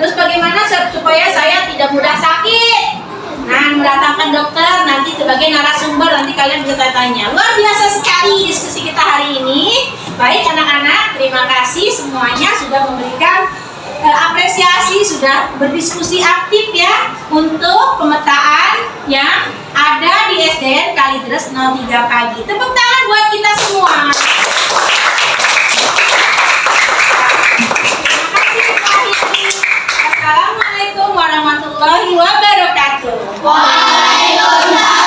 Terus bagaimana supaya saya tidak mudah sakit? Nah, mendatangkan dokter nanti sebagai narasumber, nanti kalian bisa tanya. Luar biasa sekali diskusi kita hari ini. Baik anak-anak, terima kasih semuanya sudah memberikan apresiasi, sudah berdiskusi aktif ya untuk pemetaan yang ada di SDN Kalideres 03 Pagi. Tepuk tangan buat kita semua. Assalamualaikum warahmatullahi wabarakatuh. Waalaikumsalam.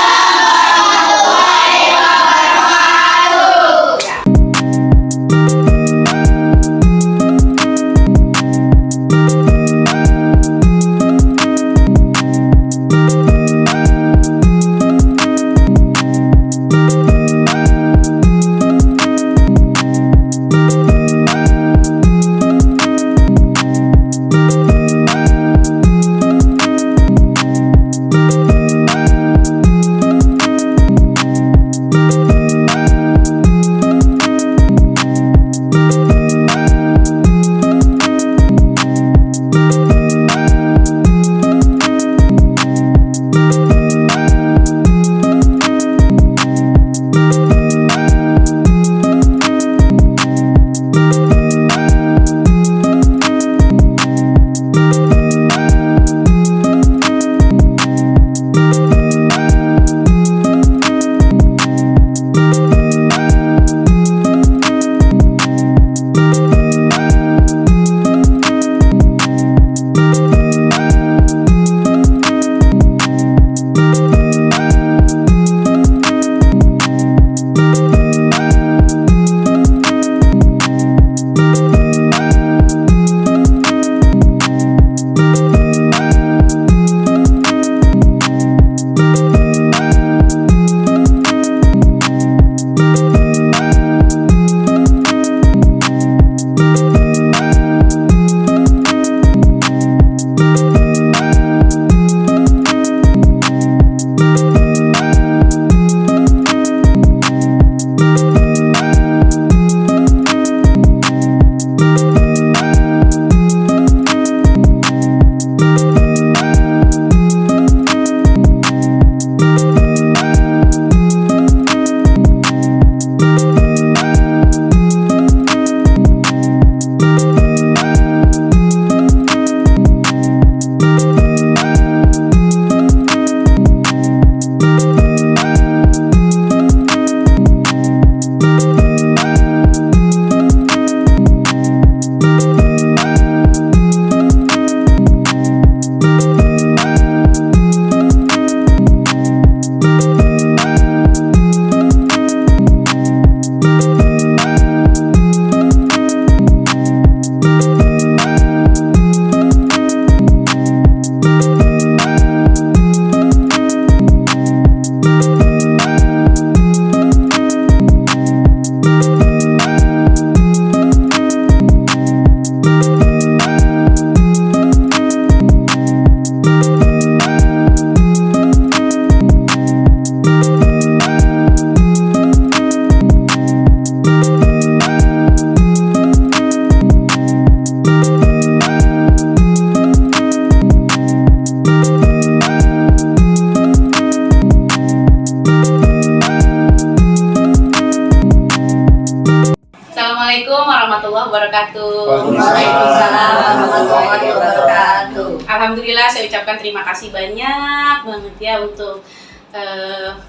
wabarakatuh. Waalaikumsalam warahmatullahi wabarakatuh. Alhamdulillah, saya ucapkan terima kasih banyak banget ya untuk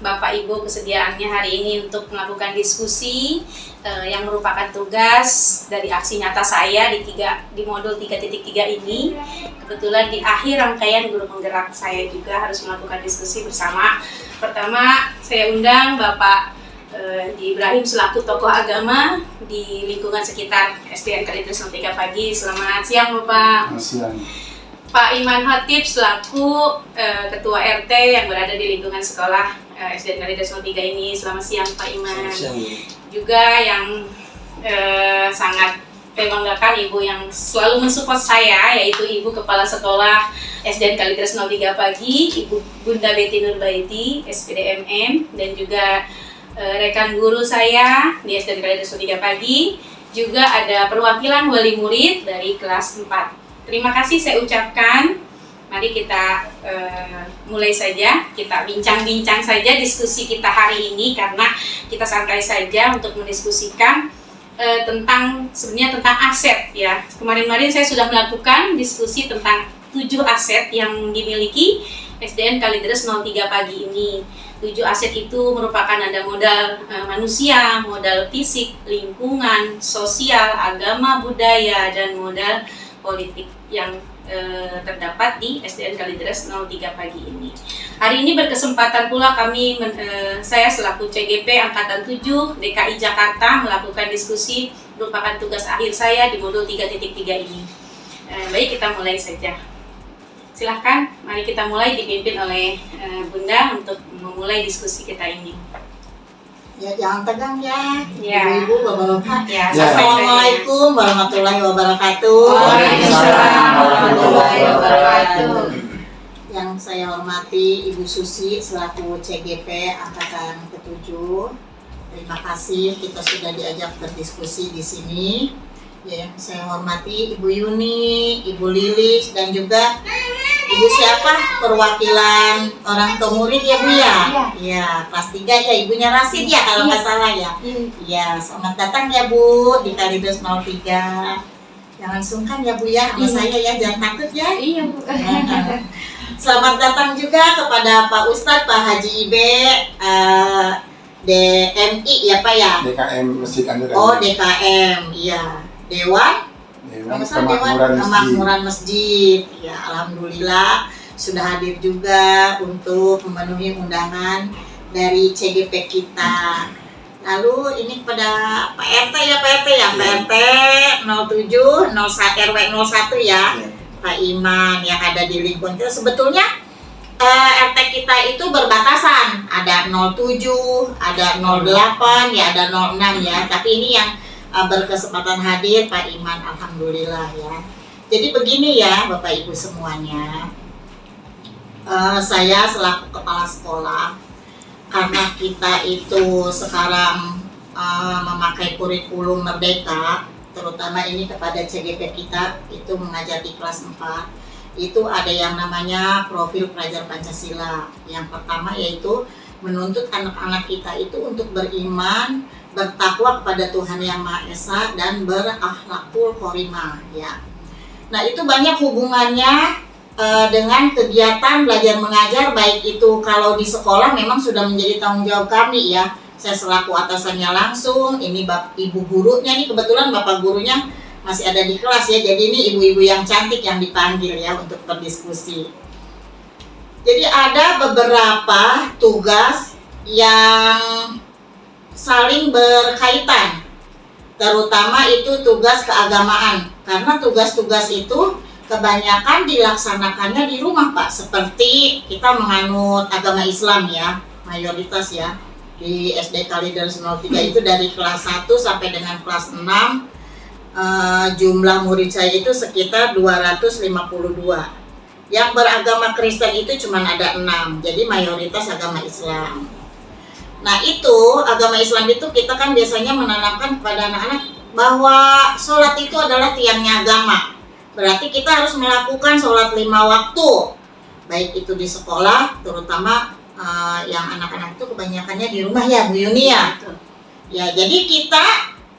Bapak Ibu kesediaannya hari ini untuk melakukan diskusi yang merupakan tugas dari aksi nyata saya di modul 3.3 ini. Kebetulan di akhir rangkaian guru penggerak saya juga harus melakukan diskusi bersama. Pertama, saya undang Bapak Ibrahim selaku tokoh agama di lingkungan sekitar SDN Kalideres 03 Pagi. Selamat siang Bapak. Selamat siang. Pak Iman Hatib selaku Ketua RT yang berada di lingkungan sekolah SDN Kalideres 03 ini. Selamat siang Pak Iman. Selamat siang. Juga yang sangat saya banggakan Ibu yang selalu mensupport saya, yaitu Ibu Kepala Sekolah SDN Kalideres 03 Pagi, Ibu Bunda Betty Nurbaiti, SPDMM, dan juga rekan guru saya di SDN Kalideres 03 Pagi. Juga ada perwakilan wali murid dari kelas 4. Terima kasih saya ucapkan. Mari kita mulai saja, kita bincang-bincang saja diskusi kita hari ini, karena kita santai saja untuk mendiskusikan tentang aset ya. Kemarin-kemarin saya sudah melakukan diskusi tentang 7 aset yang dimiliki SDN Kalideres 03 Pagi ini. 7 aset itu merupakan ada modal manusia, modal fisik, lingkungan, sosial, agama, budaya, dan modal politik yang terdapat di SDN Kalideres 03 Pagi ini. Hari ini berkesempatan pula saya selaku CGP Angkatan 7 DKI Jakarta melakukan diskusi merupakan tugas akhir saya di modul 3.3 ini. Baik, kita mulai saja. Silahkan, mari kita mulai dipimpin oleh Bunda untuk memulai diskusi kita ini. Ya, jangan tegang ya, Ya. Ibu-ibu, Bapak-bapak. Ya, Assalamualaikum warahmatullahi wabarakatuh. Waalaikumsalam warahmatullahi wabarakatuh. Yang saya hormati Ibu Susi selaku CGP Angkatan ke-7. Terima kasih kita sudah diajak berdiskusi di sini. Ya, yang saya hormati Ibu Yuni, Ibu Lilis, dan juga Ibu siapa? Perwakilan orang tua murid ya Bu ya? Iya, kelas 3 ya, Ibunya Rasid ya kalau nggak salah ya. Iya, selamat datang ya Bu di Kalideres 03. Jangan sungkan ya Bu ya sama saya ya, jangan takut ya. Iya Bu. Selamat datang juga kepada Pak Ustadz, Pak Haji Ibe, DMI ya Pak ya? DKM Masjid Anur. Oh DKM, iya. Dewan Kemakmuran Masjid. Ya, alhamdulillah sudah hadir juga untuk memenuhi undangan dari CGP kita. Lalu ini kepada Pak RT ya, Pak RT 07 RW 01 ya. Pak Iman yang ada di lingkungan kita. Sebetulnya RT kita itu berbatasan, ada 07, ada 08, ya ada 06 ya. Tapi ini yang berkesempatan hadir Pak Iman, alhamdulillah ya. Jadi begini ya Bapak Ibu semuanya, saya selaku kepala sekolah, karena kita itu sekarang memakai kurikulum merdeka, terutama ini kepada CGP kita itu mengajar di kelas 4, itu ada yang namanya profil pelajar Pancasila. Yang pertama yaitu menuntut anak-anak kita itu untuk beriman, bertakwa kepada Tuhan Yang Maha Esa, dan berakhlakul karimah ya. Nah, itu banyak hubungannya dengan kegiatan belajar mengajar, baik itu kalau di sekolah memang sudah menjadi tanggung jawab kami ya. Saya selaku atasannya langsung, ini ibu gurunya nih, kebetulan bapak gurunya masih ada di kelas ya. Jadi ini ibu-ibu yang cantik yang dipanggil ya untuk berdiskusi. Jadi ada beberapa tugas yang saling berkaitan, terutama itu tugas keagamaan, karena tugas-tugas itu kebanyakan dilaksanakannya di rumah Pak, seperti kita menganut agama Islam ya, mayoritas ya, di SD Kalideres 03 itu dari kelas 1 sampai dengan kelas 6, jumlah murid saya itu sekitar 252. Yang beragama Kristen itu cuma ada 6, jadi mayoritas agama Islam. Nah itu agama Islam itu kita kan biasanya menanamkan kepada anak-anak bahwa sholat itu adalah tiangnya agama. Berarti kita harus melakukan sholat 5 waktu, baik itu di sekolah, terutama yang anak-anak itu kebanyakannya di rumah ya Bu Yuni ya. Ya, jadi kita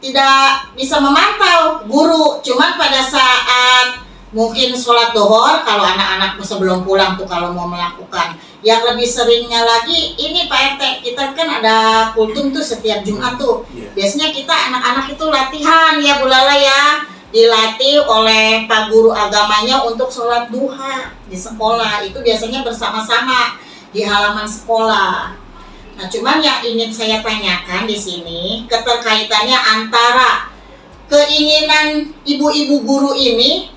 tidak bisa memantau guru. Cuman pada saat mungkin sholat duhur, kalau anak-anak sebelum pulang tuh kalau mau melakukan. Yang lebih seringnya lagi, ini Pak RT, kita kan ada kultum tuh setiap Jumat tuh. Biasanya kita anak-anak itu latihan ya Bu Lala ya. Dilatih oleh Pak Guru agamanya untuk sholat duha di sekolah. Itu biasanya bersama-sama di halaman sekolah. Nah, cuman yang ingin saya tanyakan di sini, keterkaitannya antara keinginan ibu-ibu guru ini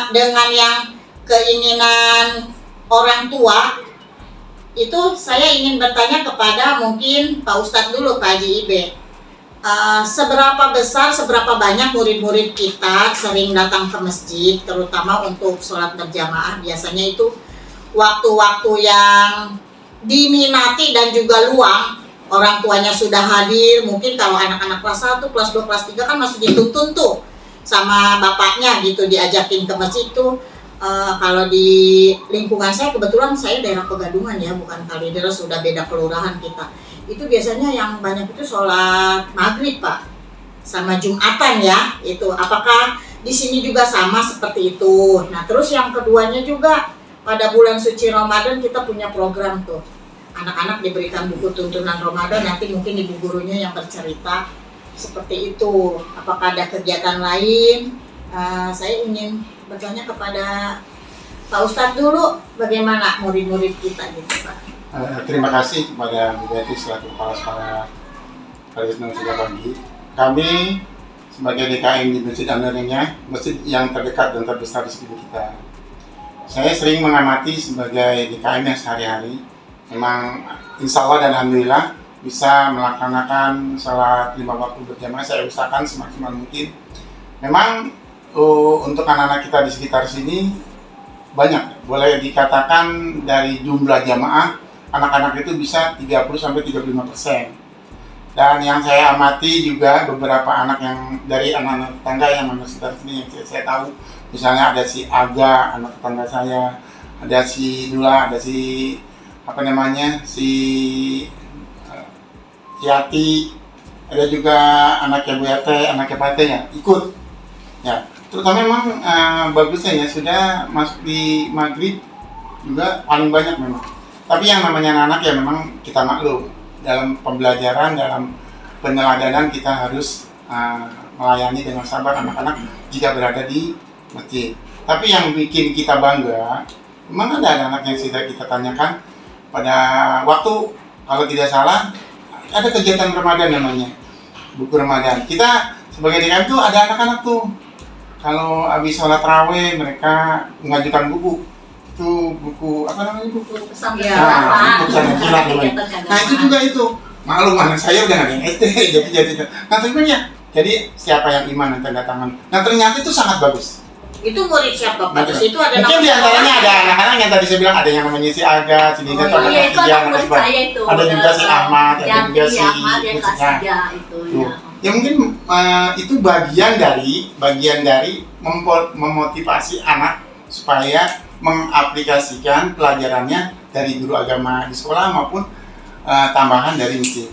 dengan yang keinginan orang tua. Itu saya ingin bertanya kepada mungkin Pak Ustadz dulu, Pak Haji Ibe. Seberapa besar, seberapa banyak murid-murid kita sering datang ke masjid, terutama untuk sholat berjamaah. Biasanya itu waktu-waktu yang diminati dan juga luang, orang tuanya sudah hadir. Mungkin kalau anak-anak kelas 1, kelas 2, kelas 3 kan masih dituntun tuh sama bapaknya gitu, diajakin ke masjid tuh. Kalau di lingkungan saya, kebetulan saya daerah Pegadungan ya, bukan Kalideres, sudah beda kelurahan kita. Itu biasanya yang banyak itu sholat maghrib Pak, sama Jumatan ya. Itu apakah di sini juga sama seperti itu? Nah terus yang keduanya juga, pada bulan suci Ramadan kita punya program tuh. Anak-anak diberikan buku tuntunan Ramadan, nanti mungkin ibu gurunya yang bercerita seperti itu. Apakah ada kegiatan lain? Saya ingin bertanya kepada Pak Ustadz dulu, bagaimana murid-murid kita gitu Pak? Terima kasih kepada Bu Betty selaku Kepala Sekolah Kalideres Sejak Pagi. Kami sebagai DKM di Masjid An-Nuriyah, masjid yang terdekat dan terbesar di sekitar kita. Saya sering mengamati sebagai DKM yang sehari-hari, memang insya Allah dan Alhamdulillah bisa melaksanakan sholat 5 waktu berjamaah. Saya usahakan semaksimal mungkin. Memang untuk anak-anak kita di sekitar sini banyak, boleh dikatakan dari jumlah jamaah anak-anak itu bisa 30-35%. Dan yang saya amati juga beberapa anak yang dari anak-anak tetangga yang mana sekitar sini yang saya tahu, misalnya ada si Aga, anak tetangga saya, ada si Dula, ada si si Yati, ada juga anaknya Bu Yate, anaknya Pate ya ikut. Ya, terutama memang bagusnya ya sudah masuk di maghrib juga paling banyak memang. Tapi yang namanya anak ya memang kita maklum, dalam pembelajaran, dalam peneladanan kita harus melayani dengan sabar anak-anak jika berada di masjid. Tapi yang bikin kita bangga, memang ada anak yang sudah kita tanyakan pada waktu, kalau tidak salah ada kegiatan Ramadan namanya, buku Ramadan. Kita sebagai DKM tuh ada anak-anak tuh, kalau habis sholat raweh mereka mengajukan buku. Itu buku apa namanya, buku Pesan ya, buku pesan silat namanya. Nah itu juga itu, maklum anak saya udah nggak ada yang SD, jadi nah sebenarnya jadi siapa yang iman dan tanda tangan. Nah ternyata itu sangat bagus. Itu murid siapa Pak? Di situ ada mungkin diantaranya ada anak-anak yang tadi saya bilang, ada yang namanya si Aga, si Dinda, ada juga si Ahmad, ada juga si itu ya mungkin itu bagian dari memotivasi anak supaya mengaplikasikan pelajarannya dari guru agama di sekolah maupun tambahan dari masjid.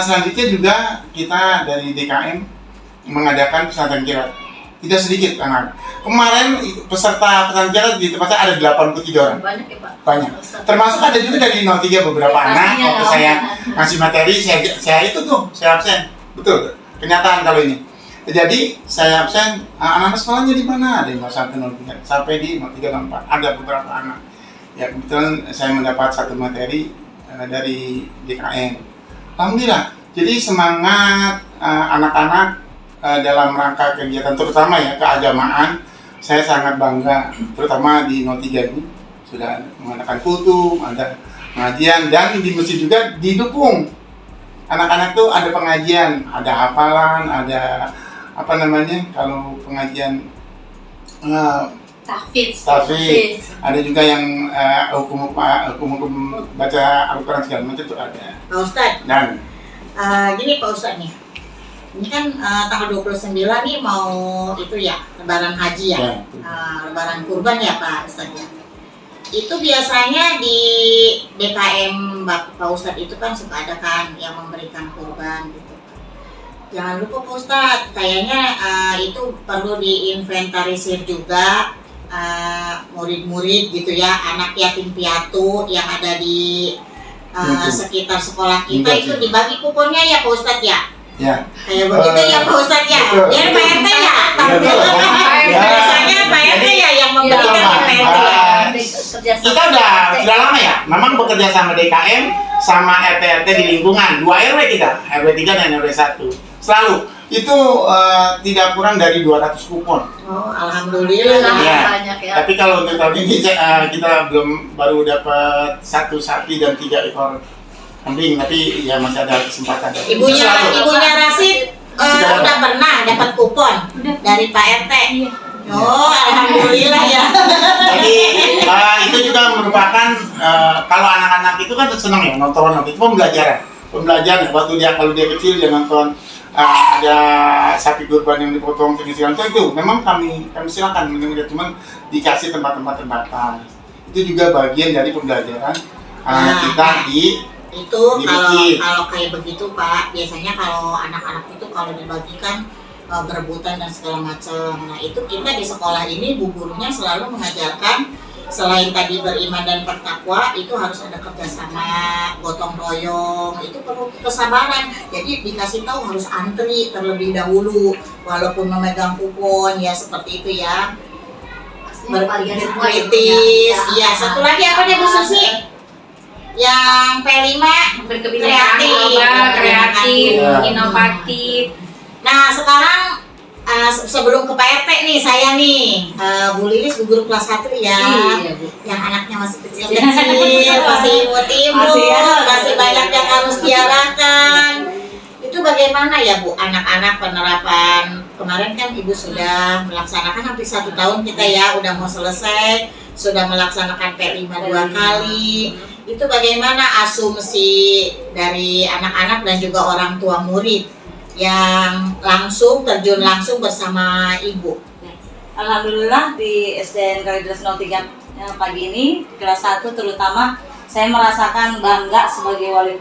Selanjutnya juga kita dari DKM mengadakan pesantren kilat. Tidak sedikit anak. Kemarin peserta pesantren kilat di tempatnya ada 83 orang. Banyak ya Pak? Banyak. Termasuk ada juga dari 03 beberapa anak. Waktu saya ngasih materi, saya itu tuh, saya absen. Betul, kenyataan kalau ini. Jadi saya absen, anak-anak sekolahnya di mana? Ada yang 0103 sampai di 0304. Ada beberapa anak. Ya kebetulan saya mendapat satu materi dari DKM. Alhamdulillah. Jadi semangat anak-anak dalam rangka kegiatan terutama ya keagamaan, saya sangat bangga. Terutama di 03 ini sudah mengadakan kultum, ada pengajian, dan di masjid juga didukung. Anak-anak tuh ada pengajian, ada hafalan, ada apa namanya kalau pengajian tahfidz. Ada juga yang hukum baca Al-Quran segala macam itu ada. Pak Ustadz. Dan gini Pak Ustadz nih, ini kan tanggal 29 nih mau itu ya Lebaran Haji ya, Lebaran Kurban ya Pak Ustadz ya. Itu biasanya di DKM Pak Ustadz itu kan suka ada kan yang memberikan kurban gitu. Jangan lupa Pak Ustadz, kayaknya itu perlu diinventarisir juga murid-murid gitu ya, anak yatim piatu yang ada di sekitar sekolah kita itu dibagi kuponnya ya Pak Ustadz ya? Ya. Kayak begitu ya Pak Ustadz ya? Ya Pak RT ya? Biasanya Pak RT ya yang memberikan ke Pak RT ya? Kita udah lama ya, memang bekerja sama DKM sama RT-RT di lingkungan, 2 RW kita, RW 3 dan RW 1 selalu itu tidak kurang dari 200 kupon. Oh, alhamdulillah Ya. Banyak ya. Tapi kalau untuk tahun ini kita baru dapat 1 sapi dan 3 ekor kambing, tapi ya masih ada kesempatan. Ibunya Rasid udah pernah dapat kupon dari Pak RT. Oh, alhamdulillah ya. Jadi itu juga merupakan kalau anak-anak itu kan senang ya nonton itu pembelajaran. Waktu kalau dia kecil dia nonton ada sapi kurban yang dipotong segala itu memang kami silakan mendengar, cuman dikasih tempat-tempat terbatas. Itu juga bagian dari pembelajaran anak kita di itu kalau kayak begitu Pak, biasanya kalau anak-anak itu kalau dibagikan berebutan dan segala macam. Nah itu kita di sekolah ini bu gurunya selalu mengajarkan selain tadi beriman dan bertakwa itu harus ada kerjasama, gotong royong, itu perlu kesabaran. Jadi dikasih tahu harus antri terlebih dahulu walaupun memegang kupon ya seperti itu ya. Berpikir kritis. Iya, satu lagi apa deh Bu Susi? Yang P5 kreatif, inovatif. Nah sekarang sebelum ke Pak RT nih saya nih Bu Lilis guru kelas 1 ya, yang anaknya masih kecil-kecil, masih imut-imut, masih banyak yang harus diarahkan. Itu bagaimana ya Bu anak-anak penerapan kemarin kan Ibu sudah melaksanakan hampir 1 tahun kita ya udah mau selesai, sudah melaksanakan P5 2 kali. Itu bagaimana asumsi dari anak-anak dan juga orang tua murid yang terjun langsung bersama Ibu? Alhamdulillah di SDN Kalideres 03 pagi ini kelas 1 terutama saya merasakan bangga sebagai wali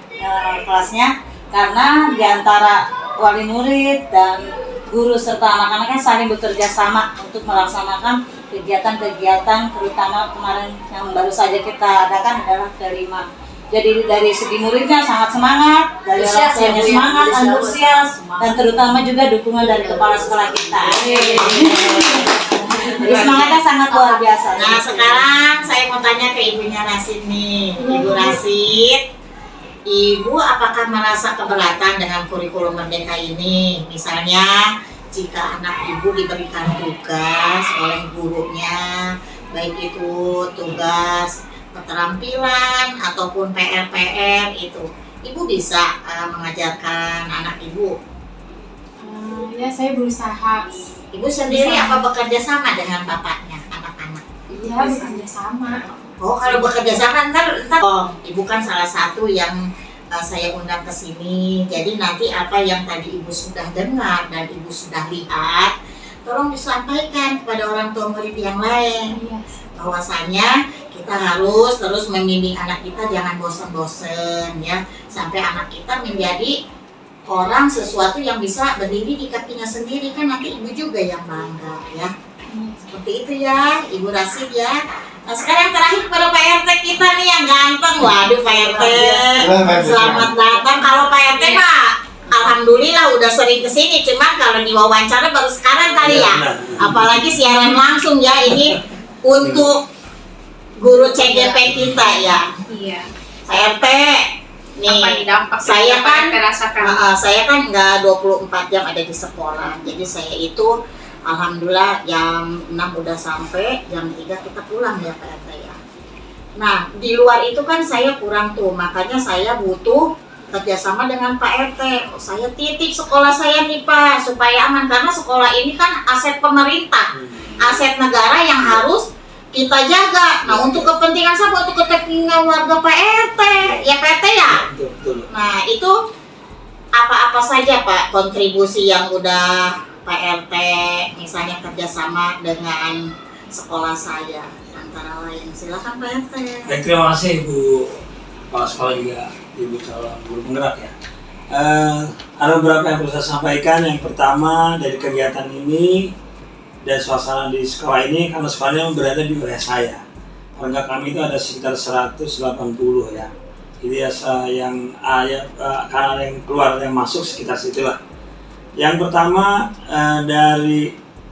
kelasnya karena diantara wali murid dan guru serta anak-anaknya saling bekerja sama untuk melaksanakan kegiatan-kegiatan terutama kemarin yang baru saja kita adakan adalah P5. Jadi dari segi muridnya sangat semangat, dari orang tuanya semangat, antusias, dan terutama juga dukungan dari kepala sekolah kita. Jadi semangatnya sangat luar biasa. Nah sekarang saya mau tanya ke ibunya Rasid nih, Ibu Rasid. Ibu apakah merasa keberatan dengan kurikulum Merdeka ini? Misalnya jika anak ibu diberikan tugas oleh gurunya, baik itu tugas keterampilan ataupun PR itu, ibu bisa mengajarkan anak ibu? Ya saya berusaha. Ibu sendiri apa bekerja sama dengan bapaknya anak-anak? Ya bekerja sama. Oh kalau bekerja sama ntar ibu kan salah satu yang saya undang ke sini. Jadi nanti apa yang tadi ibu sudah dengar dan ibu sudah lihat, tolong disampaikan kepada orang tua murid yang lain. Bahwasanya kita harus terus membimbing anak kita jangan bosan-bosan ya, sampai anak kita menjadi orang sesuatu yang bisa berdiri di kakinya sendiri, kan nanti ibu juga yang bangga ya. Seperti itu ya Ibu Rasid ya. Nah sekarang terakhir kepada Pak RT kita nih yang ganteng. Waduh Pak RT, selamat datang. Kalau Pak RT mah alhamdulillah udah sering kesini, cuman kalau diwawancara baru sekarang kali ya. Apalagi siaran langsung ya, ini untuk guru CGP kita ya. Iya. Pak RT nih, Apa nih dampak saya kan rasakan? nggak 24 jam ada di sekolah, jadi saya itu alhamdulillah jam 6 udah sampai, jam 3 kita pulang ya Pak RT ya. Nah di luar itu kan saya kurang tuh, makanya saya butuh kerjasama dengan Pak RT. Saya titip sekolah saya nih Pak supaya aman, karena sekolah ini kan aset pemerintah, aset negara yang harus kita jaga. Nah untuk kepentingan siapa? Untuk kepentingan warga Pak RT ya Pak RT ya. Nah itu apa-apa saja Pak kontribusi yang udah Pak RT misalnya kerjasama dengan sekolah saya antara lain? Silakan Pak RT. Baik, terima kasih Ibu Kepala Sekolah juga Ibu calon guru penggerak ya. Ada beberapa yang perlu saya sampaikan. Yang pertama, dari kegiatan ini dan suasana di sekolah ini, karena sekolahnya berada di wilayah saya. Warga kami itu ada sekitar 180 ya. Jadi karena ada yang keluar, ada yang masuk sekitar situlah. Yang pertama,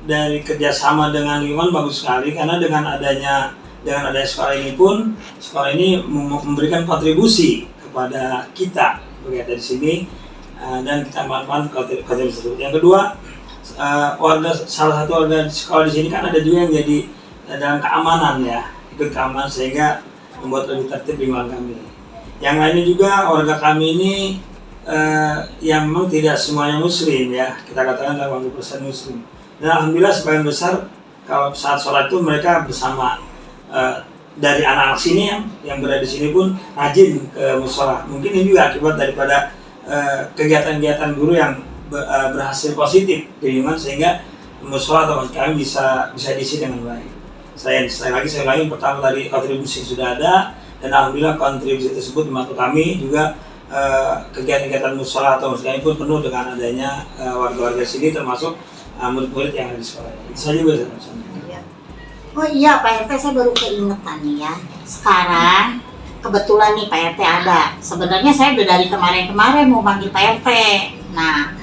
dari kerjasama dengan lingkungan bagus sekali, karena dengan adanya sekolah ini pun, sekolah ini memberikan kontribusi kepada kita berada di sini, dan kita manfaatkan kontribusi tersebut. Yang kedua, salah satu warga sekolah di sini kan ada juga yang jadi dalam keamanan ya, ikut keamanan sehingga membuat lebih tertib lingkungan kami. Yang lainnya juga warga kami ini yang memang tidak semuanya muslim ya, kita katakan 80% muslim. Dan alhamdulillah sebagian besar kalau saat sholat itu mereka bersama. Dari anak-anak sini yang berada di sini pun rajin ke mushola. Mungkin ini juga akibat daripada kegiatan-kegiatan guru yang berhasil positif di lingkungan, sehingga mushola atau masjid kami bisa diisi dengan baik. Saya lagi pertama dari kontribusi sudah ada, dan alhamdulillah kontribusi tersebut membantu kami juga. Kegiatan-kegiatan mushola atau masjid kami pun penuh dengan adanya warga-warga sini, termasuk murid-murid yang ada di sekolah. Itu saja Bu. Oh iya Pak RT, saya baru keingetan nih ya. Sekarang kebetulan nih Pak RT ada. Sebenarnya saya udah dari kemarin-kemarin mau panggil Pak RT. Nah,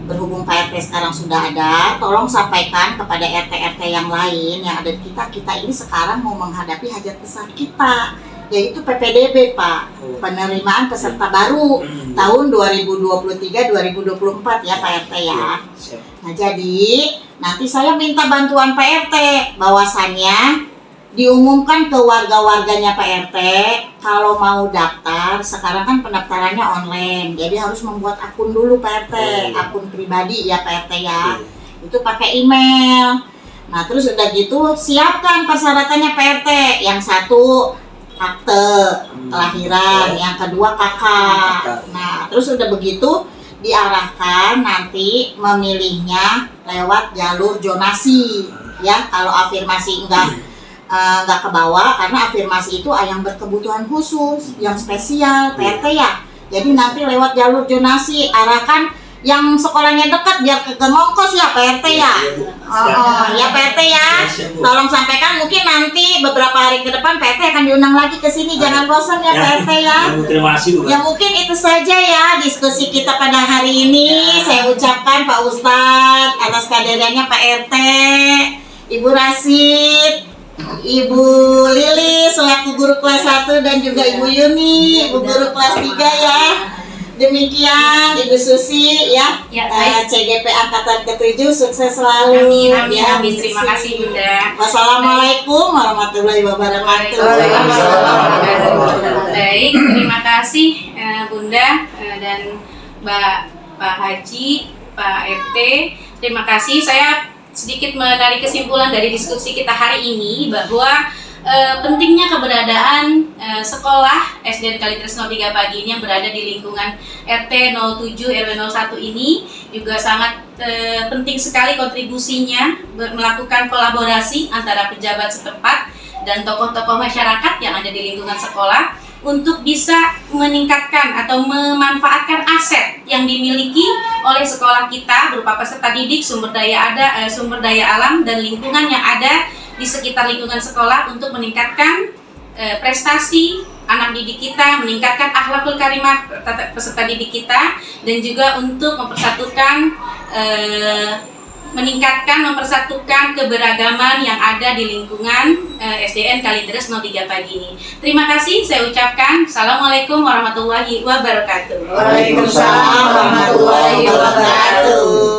berhubung Pak RT sekarang sudah ada, tolong sampaikan kepada RT-RT yang lain yang ada di kita ini sekarang mau menghadapi hajat besar kita, yaitu PPDB Pak, penerimaan peserta baru tahun 2023-2024 ya Pak RT ya. Nah jadi nanti saya minta bantuan Pak RT, bahwasannya diumumkan ke warga-warganya Pak RT kalau mau daftar. Sekarang kan pendaftarannya online, jadi harus membuat akun dulu Pak RT, akun pribadi ya Pak RT ya. Itu pakai email. Nah terus udah gitu siapkan persyaratannya Pak RT. Yang satu akte kelahiran, yang kedua kakak. Nah terus udah begitu diarahkan nanti memilihnya lewat jalur zonasi ya. Kalau afirmasi enggak ke bawah, karena afirmasi itu yang berkebutuhan khusus, yang spesial PRT ya. Jadi nanti lewat jalur zonasi arahkan yang sekolahnya dekat biar ke ngongkos ya PRT ya. Ya PRT ya. Tolong sampaikan, mungkin nanti beberapa hari ke depan PRT akan diundang lagi ke sini. Jangan bosan ya PRT ya. Terima kasih Bu. Ya mungkin itu saja ya diskusi kita pada hari ini. Saya ucapkan Pak Ustadz atas kehadirannya Pak RT, Ibu Rasid, Ibu Lili selaku guru kelas 1 dan juga Ibu Yuni, Ibu guru kelas 3 ya. Demikian Ibu Susi ya, CGP Angkatan ke-7 sukses selalu. Amin. Terima kasih Bunda. Wassalamualaikum warahmatullahi wabarakatuh. Baik, terima kasih Bunda dan Pak Haji, Pak RT. Terima kasih. Saya sedikit menarik kesimpulan dari diskusi kita hari ini bahwa pentingnya keberadaan sekolah SDN Kalideres 03 Pagi ini yang berada di lingkungan RT 07 RW 01 ini juga sangat penting sekali kontribusinya melakukan kolaborasi antara pejabat setempat dan tokoh-tokoh masyarakat yang ada di lingkungan sekolah untuk bisa meningkatkan atau memanfaatkan aset yang dimiliki oleh sekolah kita berupa peserta didik, sumber daya alam dan lingkungan yang ada di sekitar lingkungan sekolah untuk meningkatkan prestasi anak didik kita, meningkatkan akhlakul karimah peserta didik kita, dan juga untuk mempersatukan keberagaman yang ada di lingkungan SDN Kalideres 03 Pagi ini. Terima kasih saya ucapkan. Assalamualaikum warahmatullahi wabarakatuh. Waalaikumsalam warahmatullahi wabarakatuh.